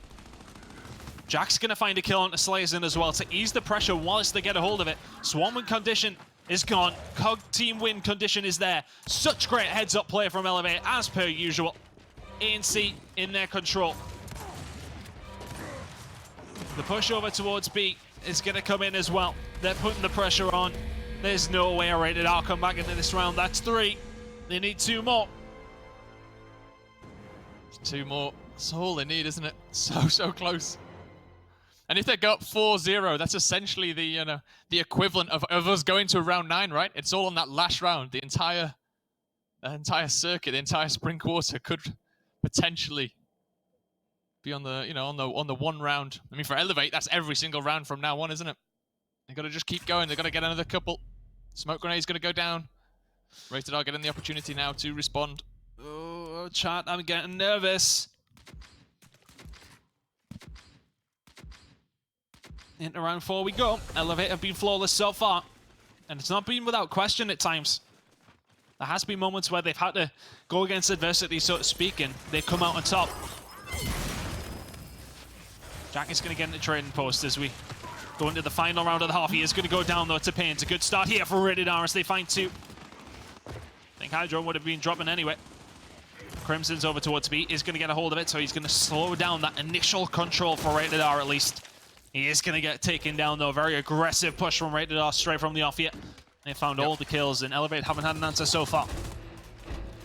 Jack's going to find a kill onto Slayerson as well to ease the pressure whilst they get a hold of it. Swan win condition is gone. Cog team win condition is there. Such great heads-up play from Elevate, as per usual. ANC in their control. The push over towards B is going to come in as well. They're putting the pressure on. There's no way Rated R come back into this round. That's 3. They need 2 more. 2 more. That's all they need, isn't it? So close. And if they go up 4-0, that's essentially the equivalent of us going to round 9, right? It's all on that last round. The entire circuit, the entire spring quarter could potentially be on the on the one round. I mean, for Elevate, that's every single round from now on, isn't it? They got to just keep going. They got to get another couple. Smoke Grenade's going to go down. Rated R getting the opportunity now to respond. Oh, chat, I'm getting nervous. Into round 4 we go. Elevate have been flawless so far. And it's not been without question at times. There has been moments where they've had to go against adversity, so to speak, and they've come out on top. Jack is going to get into trading post as we go into the final round of the half. He is going to go down, though, to Pains. A good start here for Rated R as they find 2. I think Hydro would have been dropping anyway. Crimson's over towards B. Is going to get a hold of it, so he's going to slow down that initial control for Rated R at least. He is going to get taken down, though. Very aggressive push from Rated R straight from the off here. They found all the kills, and Elevate haven't had an answer so far.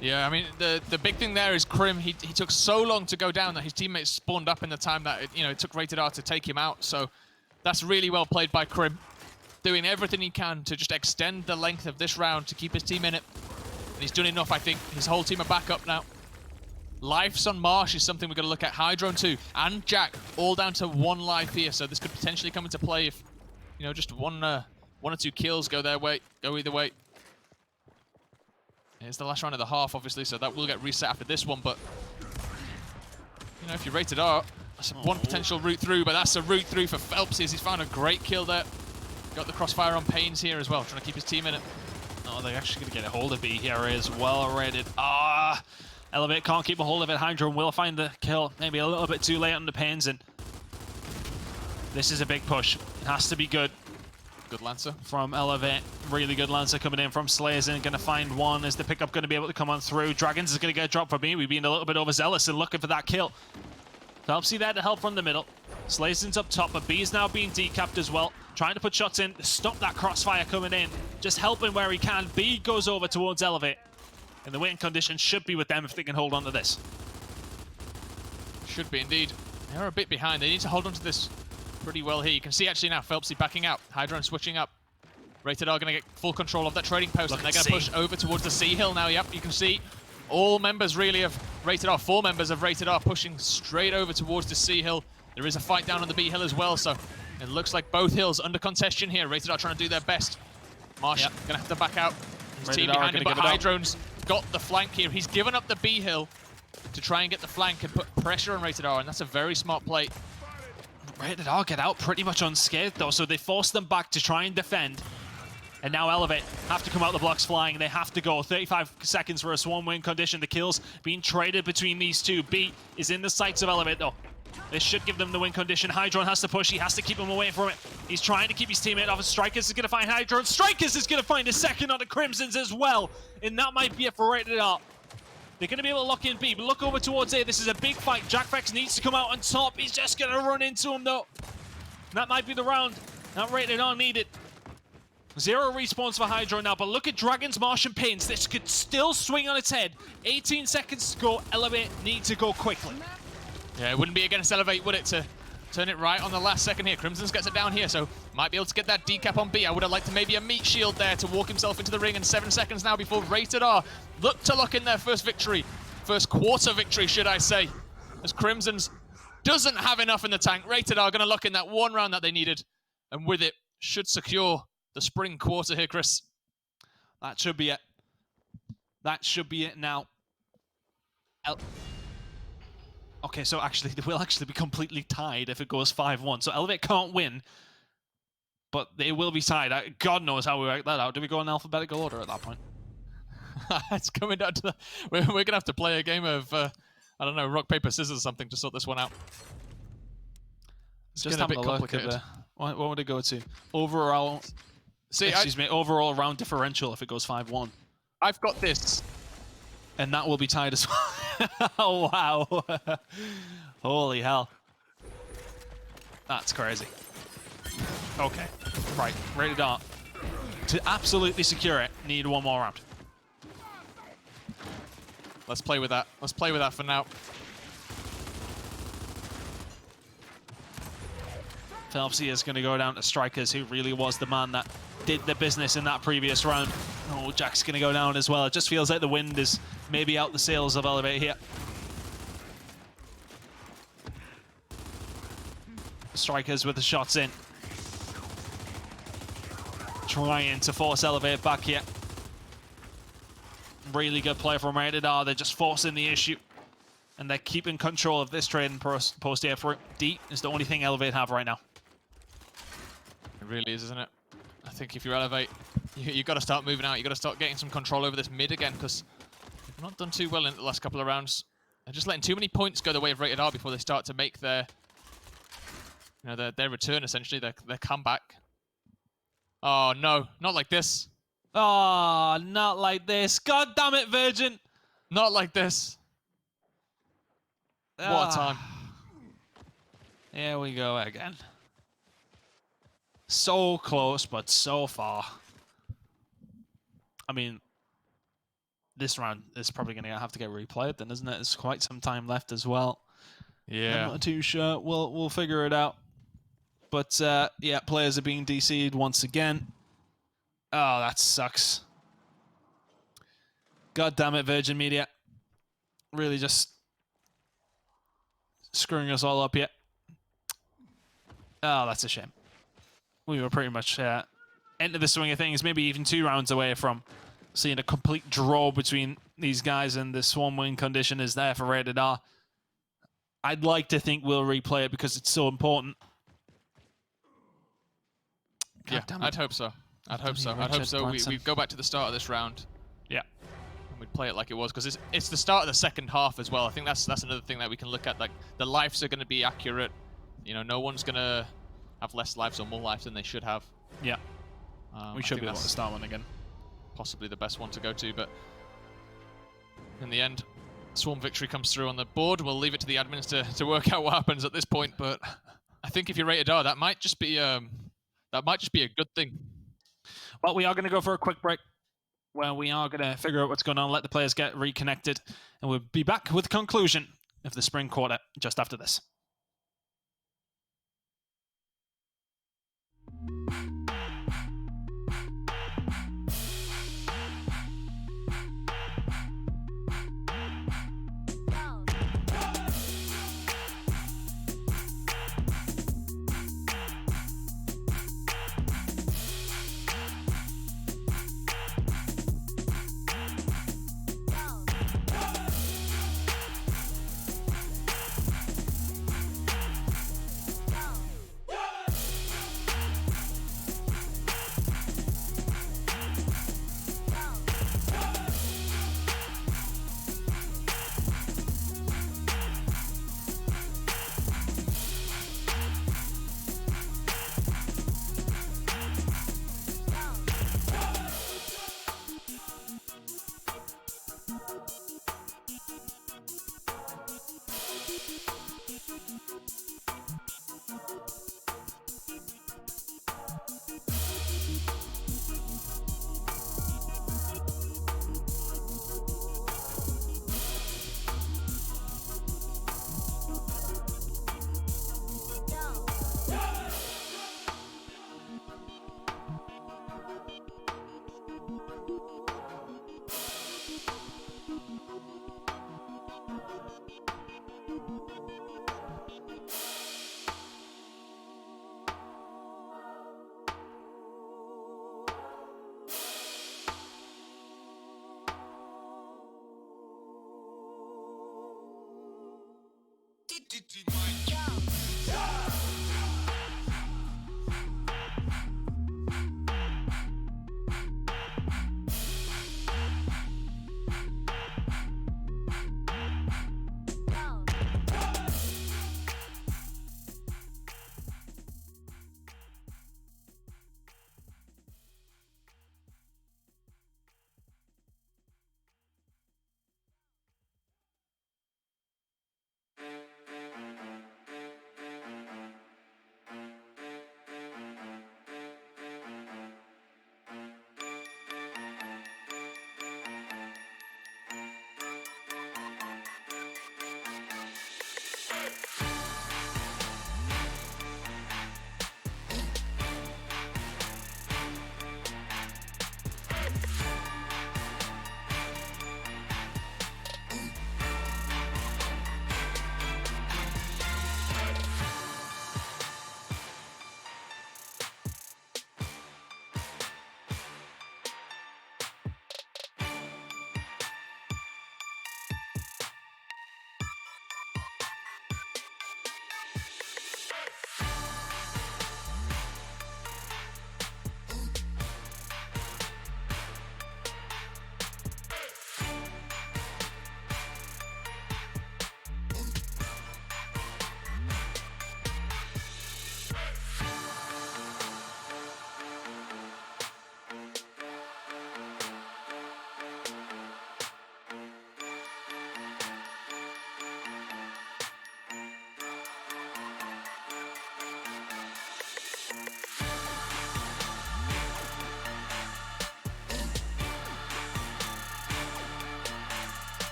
Yeah, I mean, the big thing there is Crim. He took so long to go down that his teammates spawned up in the time that it took Rated R to take him out. So that's really well played by Crim, doing everything he can to just extend the length of this round to keep his team in it. And he's done enough, I think. His whole team are back up now. Lives on Marsh is something we're going to look at. Hydrone too, and Jack, all down to 1 life here. So this could potentially come into play if, just one or 2 kills go their way, go either way. It's the last round of the half, obviously, so that will get reset after this one. But if you're Rated R, that's one potential route through. But that's a route through for Phelps. He's found a great kill there. Got the crossfire on Pains here as well, trying to keep his team in it. Oh, they're actually going to get a hold of B here as well. Rated R. Elevate can't keep a hold of it. Hydro will find the kill. Maybe a little bit too late on the Pains, and this is a big push. It has to be good. Good Lancer from Elevate. Really good Lancer coming in from Slazen. Going to find one. Is the pickup going to be able to come on through? Dragons is going to get a drop for me. We've been a little bit overzealous and looking for that kill. Phelpsy there to help from the middle. Slazen's up top, but B is now being decapped as well. Trying to put shots in to stop that crossfire coming in. Just helping where he can. B goes over towards Elevate. And the win condition should be with them if they can hold on to this. Should be indeed. They're a bit behind. They need to hold on to this pretty well here. You can see actually now Phelpsy backing out. Hydron switching up. Rated R going to get full control of that trading post. And they're going to push over towards the C hill now. Yep, you can see all members really of Rated R, 4 members of Rated R pushing straight over towards the C hill. There is a fight down on the B hill as well, so it looks like both hills under contention here. Rated R trying to do their best. Marsh going to have to back out. His team behind him, but Hydron's got the flank here. He's given up the B hill to try and get the flank and put pressure on Rated R, and that's a very smart play. Rated R get out pretty much unscathed though, so they force them back to try and defend. And now Elevate have to come out the blocks flying. They have to go. 35 seconds for a swarm win condition. The kills being traded between these two. B is in the sights of Elevate though. This should give them the win condition. Hydron has to push. He has to keep him away from it. He's trying to keep his teammate off. Strikers is going to find Hydron. Strikers is going to find a second on the Crimsons as well. And that might be it for Rated R. They're going to be able to lock in B, but look over towards A. This is a big fight. Jackvex needs to come out on top. He's just going to run into him though. That might be the round that Rated R needed. 0 respawns for Hydro now, but look at Dragons, Marsh, and Pains. This could still swing on its head. 18 seconds to go. Elevate need to go quickly. Yeah, it wouldn't be against Elevate, would it, to turn it right on the last second here. Crimsons gets it down here, so might be able to get that decap on B. I would have liked maybe a meat shield there to walk himself into the ring, and 7 seconds now before Rated R look to lock in their first victory. First quarter victory, should I say, as Crimsons doesn't have enough in the tank. Rated R going to lock in that one round that they needed, and with it, should secure the spring quarter here, Chris. That should be it. That should be it now. Okay, so actually, they will actually be completely tied if it goes 5-1. So Elevate can't win, but they will be tied. God knows how we work that out. Do we go in alphabetical order at that point? It's coming down to the... We're going to have to play a game of, I don't know, rock, paper, scissors or something to sort this one out. It's just a bit complicated. What would it go to? Overall... See, excuse me, overall round differential if it goes 5-1. I've got this. And that will be tied as well. Oh, wow. Holy hell. That's crazy. Okay. Right. Rated R. To absolutely secure it, need one more round. Let's play with that. Let's play with that for now. Phelpsy is going to go down to Strikers, who really was the man that did the business in that previous round. Oh, Jack's going to go down as well. It just feels like the wind is maybe out the sails of Elevate here. Strikers with the shots in. Trying to force Elevate back here. Really good play from Rated R. They're just forcing the issue. And they're keeping control of this trade and post here for D is the only thing Elevate have right now. It really is, isn't it? I think if you Elevate, you've got to start moving out. You've got to start getting some control over this mid again, because they've not done too well in the last couple of rounds. They're just letting too many points go the way of Rated R before they start to make their, their return, essentially, their comeback. Oh, no. Not like this. Oh, not like this. God damn it, Virgin. Not like this. What a time. Here we go again. So close, but so far. I mean, this round is probably going to have to get replayed then, isn't it? There's quite some time left as well. Yeah. I'm not too sure. We'll figure it out. But, yeah, players are being DC'd once again. Oh, that sucks. God damn it, Virgin Media. Really just screwing us all up yet. Oh, that's a shame. We were pretty much into the swing of things, maybe even 2 rounds away from seeing a complete draw between these guys, and the Swan win condition is there for Rated R. I'd like to think we'll replay it because it's so important. God, yeah, I'd hope so. I'd hope so. I'd hope so. We go back to the start of this round. Yeah. And we'd play it like it was, because it's the start of the second half as well. I think that's another thing that we can look at. Like, the lives are going to be accurate. No one's going to have less lives or more lives than they should have. Yeah. We should be able to start one again. Possibly the best one to go to, but in the end, Swarm victory comes through on the board. We'll leave it to the admins to work out what happens at this point, but I think if you're Rated R, that might just be a good thing. Well, we are going to go for a quick break where we are going to figure out what's going on, let the players get reconnected, and we'll be back with the conclusion of the spring quarter just after this.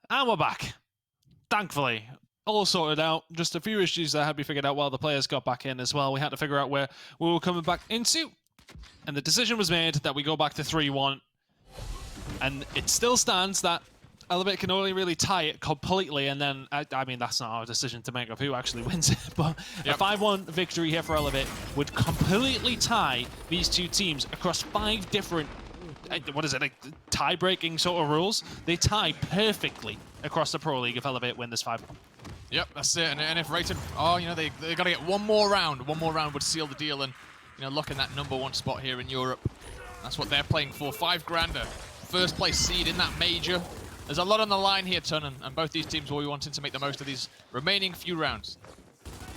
And we're back. Thankfully, all sorted out. Just a few issues that had to be figured out while the players got back in as well. We had to figure out where we were coming back into. And the decision was made that we go back to 3-1. And it still stands that Elevate can only really tie it completely. And then, I mean, that's not our decision to make of who actually wins it. But a 5-1 victory here for Elevate would completely tie these two teams across 5 different, what is it, like tie-breaking sort of rules. They tie perfectly across the Pro League if Elevate win this 5-1. Yep, that's it. And if Rated, oh, you know, they got to get one more round. One more round would seal the deal and, you know, lock in that #1 spot here in Europe. That's what they're playing for. 5 grand, first place seed in that major. There's a lot on the line here, Tun, and both these teams will be wanting to make the most of these remaining few rounds.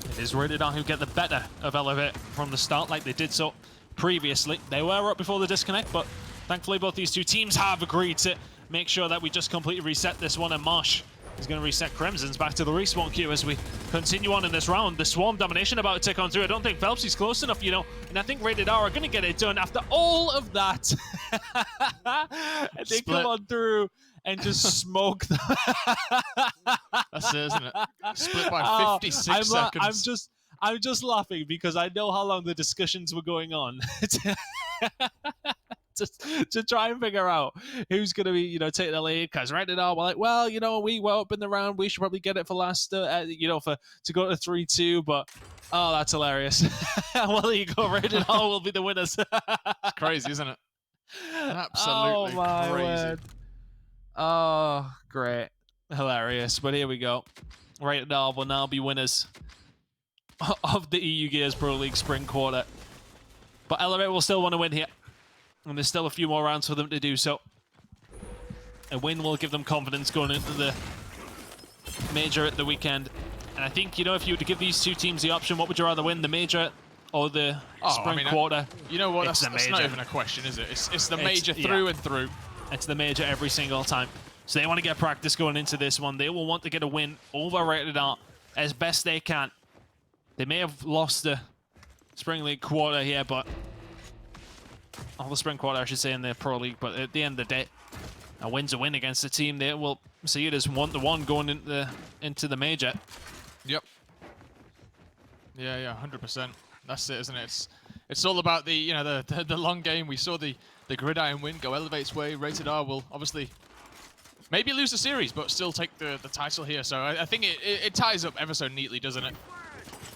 It is Rated R who get the better of Elevate from the start, like they did so previously. They were up before the disconnect, but thankfully both these two teams have agreed to make sure that we just completely reset this one, and Marsh is going to reset Crimson's back to the respawn queue as we continue on in this round. The Swarm domination about to tick on through. I don't think Phelpsy's close enough, you know, and I think Rated R are going to get it done after all of that. And they come on through and just smoke them. That's it, isn't it? Split by 56 seconds. I'm just laughing because I know how long the discussions were going on to try and figure out who's going to be, you know, taking the lead. Because right now we're like, well, you know, we were up in the round. We should probably get it for last, you know, to go to 3-2. But oh, that's hilarious. Well, there you go. Rated R will be the winners. It's crazy, isn't it? Absolutely crazy. Word. Oh, great. Hilarious. But here we go. Rated R will now be winners of the EU Gears Pro League Spring Quarter. But Elevate will still want to win here. And there's still a few more rounds for them to do so. A win will give them confidence going into the major at the weekend. And I think, you know, if you were to give these two teams the option, what would you rather win, the major or the Spring Quarter? You know what? That's not even a question, is it? It's the major through and through. It's the major every single time. So they want to get practice going into this one. They will want to get a win over Rated R as best they can. They may have lost the Spring League Quarter here, but... the Spring Quarter, I should say, in the Pro League. But at the end of the day, a win's a win against the team. They will see it as 1-1 going into the major. Yep. Yeah, 100%. That's it, isn't it? It's all about the, you know, the long game. We saw the Gridiron win go Elevate's way. Rated R will obviously maybe lose the series, but still take the title here. So I think it ties up ever so neatly, doesn't it?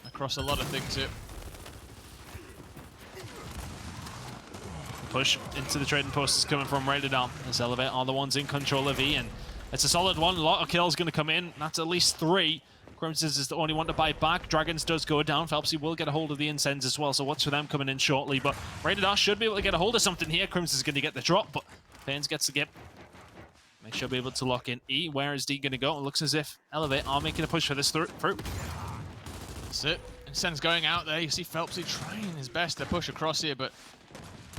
Across a lot of things here. Push into the trading post is coming from Rated R. As Elevate are the ones in control of E, and it's a solid one. A lot of kills going to come in. That's at least 3. Crimson's is the only one to bite back. Dragons does go down. Phelpsy will get a hold of the Incense as well, so what's for them coming in shortly. But Rated R should be able to get a hold of something here. Crimson's going to get the drop, but Pains gets the gip. They should be able to lock in E. Where is D going to go? It looks as if Elevate are making a push for this through. That's it. Incense going out there. You see Phelpsy trying his best to push across here, but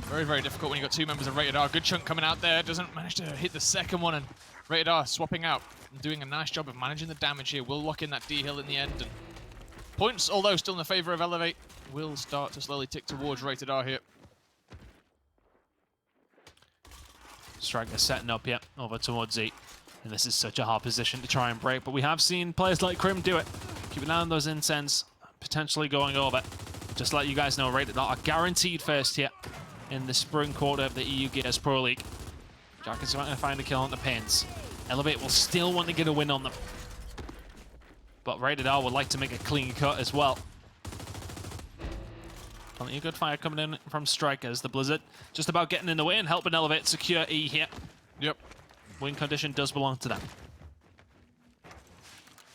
very, very difficult when you've got 2 members of Rated R. Good chunk coming out there. Doesn't manage to hit the second one, and Rated R swapping out and doing a nice job of managing the damage here. Will lock in that D-Hill in the end. And points, although still in the favor of Elevate, will start to slowly tick towards Rated R here. Striker setting up, yeah, over towards E. And this is such a hard position to try and break, but we have seen players like Crim do it. Keep an eye on those Incense, potentially going over. Just to let you guys know, Rated R are guaranteed first here in the Spring Quarter of the EU Gears Pro League. Jack is trying to find a kill on the Pains. Elevate will still want to get a win on them. But Rated R would like to make a clean cut as well. Plenty of good fire coming in from Strikers. The Blizzard just about getting in the way and helping Elevate secure E here. Yep. Win condition does belong to them.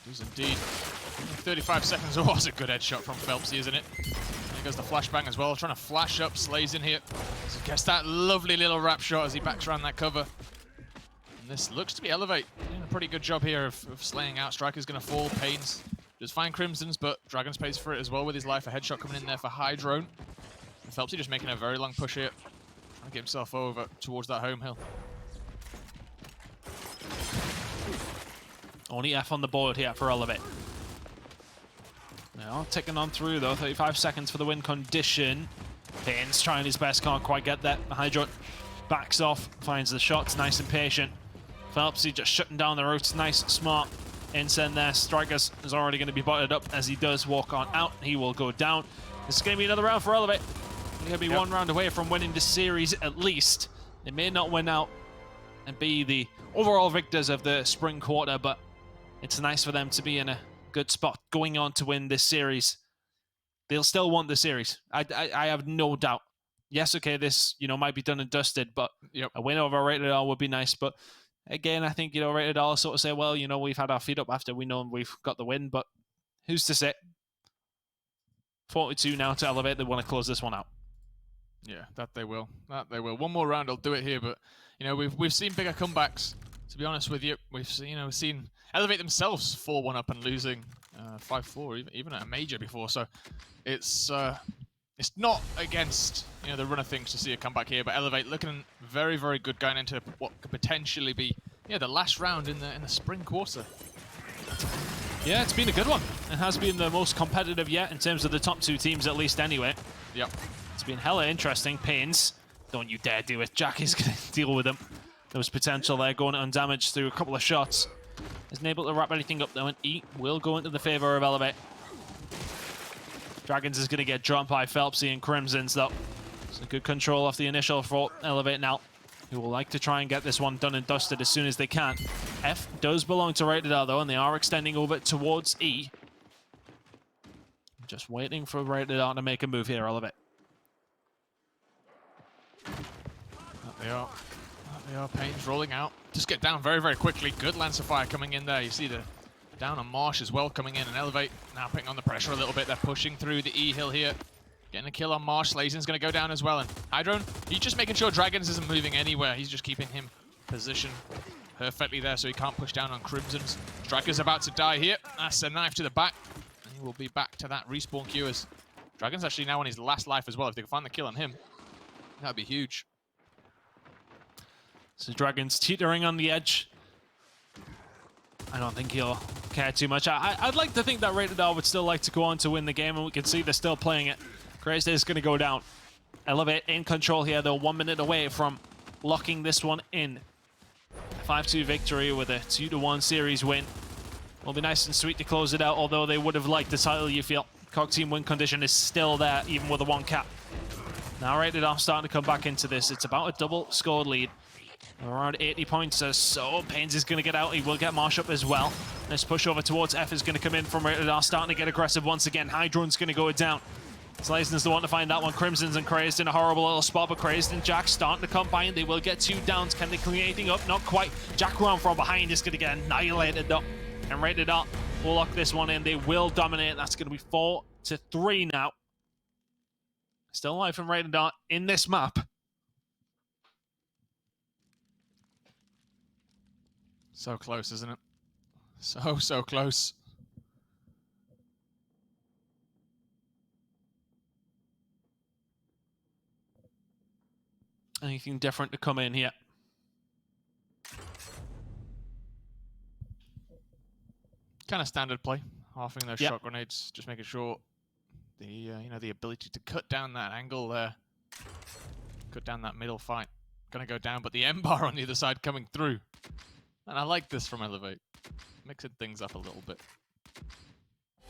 Does indeed. 35 seconds. Oh, that's a good headshot from Phelpsy, isn't it? There goes the flashbang as well. Trying to flash up. Slays in here. So gets that lovely little wrap shot as he backs around that cover. And this looks to be Elevate. Doing a pretty good job here of slaying out. Striker's going to fall. Pains just fine Crimson's, but Dragons pays for it as well with his life. A headshot coming in there for High Drone. And Phelpsy just making a very long push here. Trying to get himself over towards that home hill. Only F on the board here for Elevate. Now, ticking on through though, 35 seconds for the win condition. Pains trying his best, can't quite get that. Hydro backs off, finds the shots, nice and patient. Phelpsy just shutting down the routes. Nice, smart insend there. Strikers is already going to be botted up as he does walk on out. He will go down. This is going to be another round for Elevate. They're going to be one round away from winning this series at least. They may not win out and be the overall victors of the spring quarter, but it's nice for them to be in a good spot going on to win this series. They'll still want the series. I have no doubt. Yes, okay, this might be done and dusted, but a win over Rated R would be nice. But again, I think Rated R sort of say, well, we've had our feet up after we know we've got the win, but who's to say? 42 now to Elevate. They want to close this one out. Yeah, that they will. One more round, I'll do it here. But we've seen bigger comebacks. To be honest with you, we've seen Elevate themselves 4-1 up and losing 5-4, even at a major before. So it's not against the run of things to see a comeback here. But Elevate looking very, very good going into what could potentially be the last round in the spring quarter. Yeah, it's been a good one. It has been the most competitive yet in terms of the top two teams, at least anyway. Yep. It's been hella interesting. Pains, don't you dare do it. Jack is going to deal with him. There was potential there going undamaged through a couple of shots. Isn't able to wrap anything up though, and E will go into the favor of Elevate. Dragons is going to get dropped by Phelpsy and Crimsons though. So good control off the initial for Elevate now, who will like to try and get this one done and dusted as soon as they can. F does belong to Rated R though, and they are extending over towards E. Just waiting for Rated R to make a move here, Elevate. They are. Pains rolling out. Just get down very, very quickly. Good Lance of Fire coming in there. You see the down on Marsh as well coming in, and Elevate now putting on the pressure a little bit. They're pushing through the E hill here. Getting a kill on Marsh. Lazen's going to go down as well. And Hydrone, he's just making sure Dragons isn't moving anywhere. He's just keeping him positioned perfectly there so he can't push down on Crimsons. Striker's about to die here. That's a knife to the back. And he will be back to that respawn queue as Dragon's actually now on his last life as well. If they can find the kill on him, that'd be huge. So Dragons teetering on the edge. I don't think he'll care too much. I'd like to think that Rated R would still like to go on to win the game, and we can see they're still playing it. Crazed is going to go down. Elevate in control here, though, 1 minute away from locking this one in. 5-2 victory with a 2-1 series win. Will be nice and sweet to close it out, although they would have liked the title, you feel. COG team win condition is still there, even with a 1 cap. Now Rated R starting to come back into this. It's about a double scored lead. Around 80 points or so. Pains is going to get out. He will get Marsh up as well. This push over towards F is going to come in from Rated R, starting to get aggressive once again. Hydrone's going to go down. Slazen's the one to find that one. Crimson's and Crazed in a horrible little spot, but Crazed and Jack starting to come by, and they will get 2 downs. Can they clean anything up? Not quite. Jack round from behind is going to get annihilated though. And Rated R will lock this one in. They will dominate. That's going to be 4-3 now. Still alive from Rated R in this map. So close, isn't it? So close. Anything different to come in here? Kind of standard play. Halving those shot grenades, just making sure the the ability to cut down that angle there, cut down that middle fight. Gonna go down, but the M bar on the other side coming through. And I like this from Elevate, mixing things up a little bit.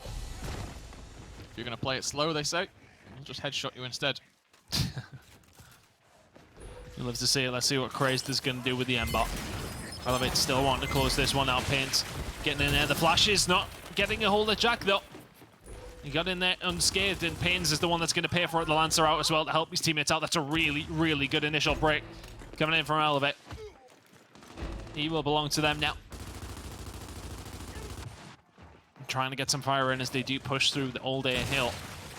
If you're going to play it slow, they say, we'll just headshot you instead. You'll love to see it. Let's see what Crazed is going to do with the M-bot. Elevate still wanting to close this one out. Pains getting in there. The flash is not getting a hold of Jack, though. He got in there unscathed, and Pains is the one that's going to pay for it. The Lancer out as well to help his teammates out. That's a really, really good initial break coming in from Elevate. He will belong to them now. I'm trying to get some fire in as they do push through the all-day hill.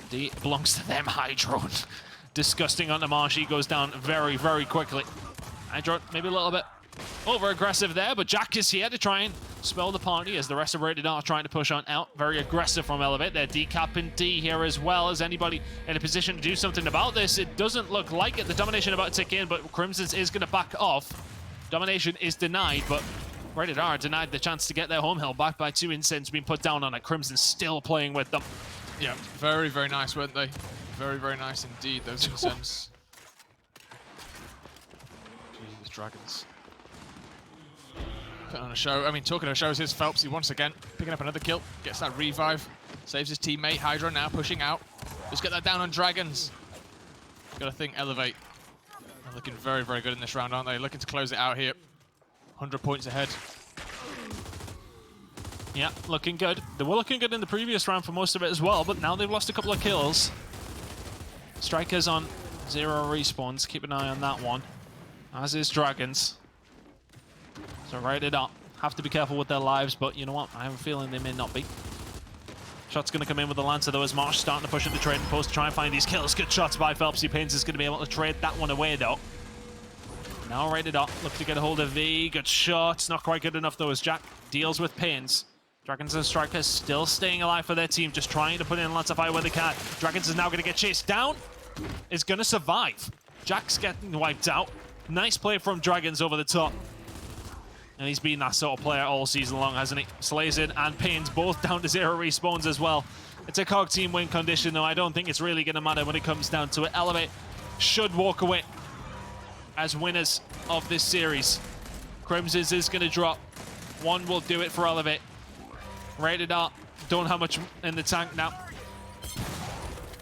D belongs to them. Hydrone. Disgusting on the Marsh. He goes down very, very quickly. Hydrone maybe a little bit over-aggressive there, but Jack is here to try and spell the party as the rest of Rated R trying to push on out. Very aggressive from Elevate. They're decapping D here as well. As anybody in a position to do something about this? It doesn't look like it. The domination about to tick in, but Crimson's is going to back off. Domination is denied, but Rated R denied the chance to get their home hill back by 2 incense being put down on it. Crimson still playing with them. Yeah, very, very nice, weren't they? Very, very nice indeed, those incense. Jesus, Dragons. Putting on a show. I mean, talking of shows, here's Phelps. He once again picking up another kill. Gets that revive. Saves his teammate. Hydra now pushing out. Just get that down on Dragons. Gotta think Elevate. They're looking very, very good in this round, aren't they? Looking to close it out here. 100 points ahead. Yeah, looking good. They were looking good in the previous round for most of it as well, but now they've lost a couple of kills. Strikers on 0 respawns. Keep an eye on that one. As is Dragons. So Rated R have to be careful with their lives, but you know what? I have a feeling they may not be. Shot's going to come in with the Lancer, though, as Marsh starting to push into trading post to try and find these kills. Good shots by Phelpsy. Pains is going to be able to trade that one away, though. Now Rated R look to get a hold of V. Good shot. Not quite good enough, though, as Jack deals with Pains. Dragons and Strikers still staying alive for their team, just trying to put in Lancer fire where they can. Dragons is now going to get chased down. Is going to survive. Jack's getting wiped out. Nice play from Dragons over the top. And he's been that sort of player all season long, hasn't he? Slazin and Pains both down to 0 respawns as well. It's a COG team win condition, though. I don't think it's really going to matter when it comes down to it. Elevate should walk away as winners of this series. Crimson's is going to drop. One will do it for Elevate. Rated R don't have much in the tank now.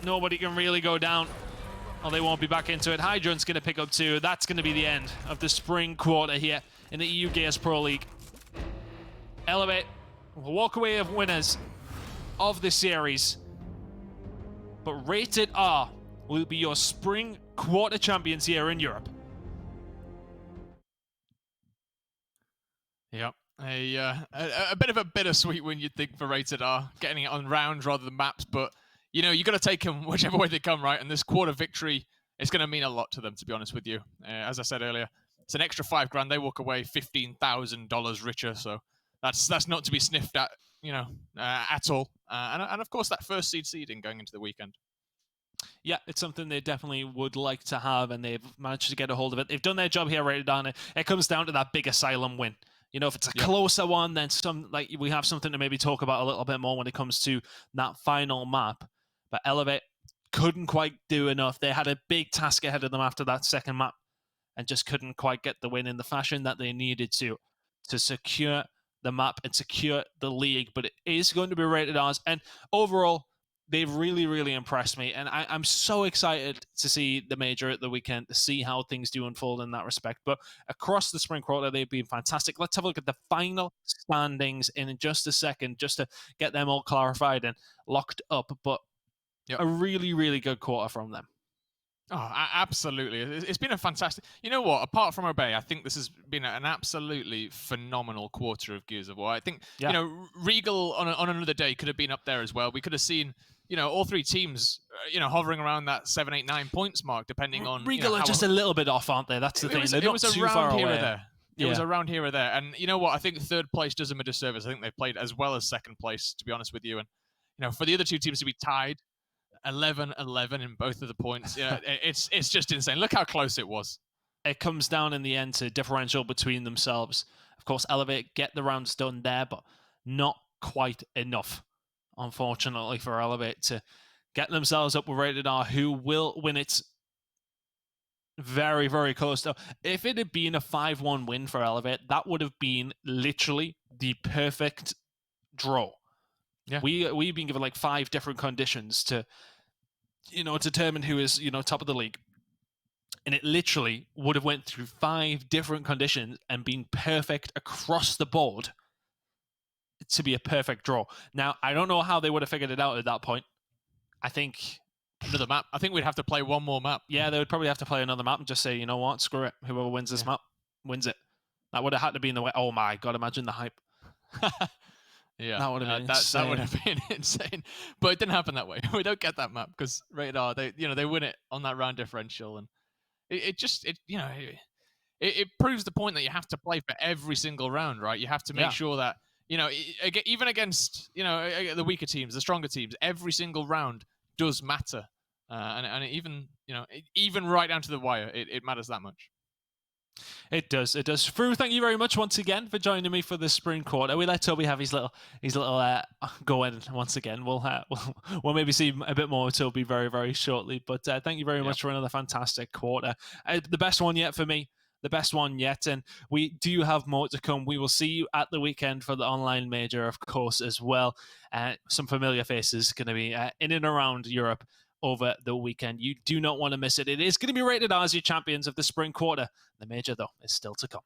Nobody can really go down. Oh, they won't be back into it. Hydron's going to pick up 2. That's going to be the end of the spring quarter here in the EU Gears Pro League. Elevate will walk away of winners of the series. But Rated R will be your spring quarter champions here in Europe. Yep. A bit of a bittersweet win, you'd think, for Rated R. Getting it on rounds rather than maps, but you know, you got to take them whichever way they come, right? And this quarter victory is going to mean a lot to them, to be honest with you. As I said earlier, it's an extra $5,000. They walk away $15,000 richer, so that's not to be sniffed at, you know, at all. And of course, that first seeding going into the weekend. Yeah, it's something they definitely would like to have, and they've managed to get a hold of it. They've done their job here, Rated R. It comes down to that big Asylum win. You know, if it's a closer one, then we have something to maybe talk about a little bit more when it comes to that final map. But Elevate couldn't quite do enough. They had a big task ahead of them after that second map and just couldn't quite get the win in the fashion that they needed to secure the map and secure the league. But it is going to be Rated R's. And overall, they've really, really impressed me. And I'm so excited to see the major at the weekend, to see how things do unfold in that respect. But across the spring quarter, they've been fantastic. Let's have a look at the final standings in just a second, just to get them all clarified and locked up. But a really, really good quarter from them. Oh, absolutely. It's been a fantastic... You know what? Apart from Obey, I think this has been an absolutely phenomenal quarter of Gears of War. I think, you know, Regal on another day could have been up there as well. We could have seen, you know, all three teams, you know, hovering around that 7, 8, 9 points mark, depending on... Regal are just a little bit off, aren't they? That's the thing. They're not too far away. It was around here or there. And you know what? I think third place does them a disservice. I think they played as well as second place, to be honest with you. And, you know, for the other two teams to be tied 11-11 in both of the points, it's just insane. Look how close it was. It comes down in the end to differential between themselves. Of course, Elevate get the rounds done there, but not quite enough, unfortunately, for Elevate to get themselves up with Rated R, who will win it very, very close. Though, if it had been a 5-1 win for Elevate, that would have been literally the perfect draw. Yeah. We've been given like 5 different conditions to, you know, determine who is, you know, top of the league. And it literally would have went through 5 different conditions and been perfect across the board to be a perfect draw. Now, I don't know how they would have figured it out at that point. I think... Another map. I think we'd have to play one more map. Yeah, they would probably have to play another map and just say, you know what, screw it. Whoever wins this map wins it. That would have had to be in the way. Oh my God, imagine the hype. Yeah, that would have been insane. That would have been insane, but it didn't happen that way. We don't get that map because Rated R, they win it on that round differential, and it proves the point that you have to play for every single round, right? You have to make sure that, you know, even against, you know, the weaker teams, the stronger teams, every single round does matter, and even right down to the wire, it matters that much. It does. It does. Fru, thank you very much once again for joining me for the spring quarter. We let Toby have his little go in once again. We'll maybe see a bit more of Toby very, very shortly. But thank you very much for another fantastic quarter. The best one yet for me. the best one yet, and we do have more to come. We will see you at the weekend for the online major, of course, as well. Some familiar faces going to be in and around Europe over the weekend. You do not want to miss it. It is going to be rated R as your champions of the spring quarter. The major, though, is still to come.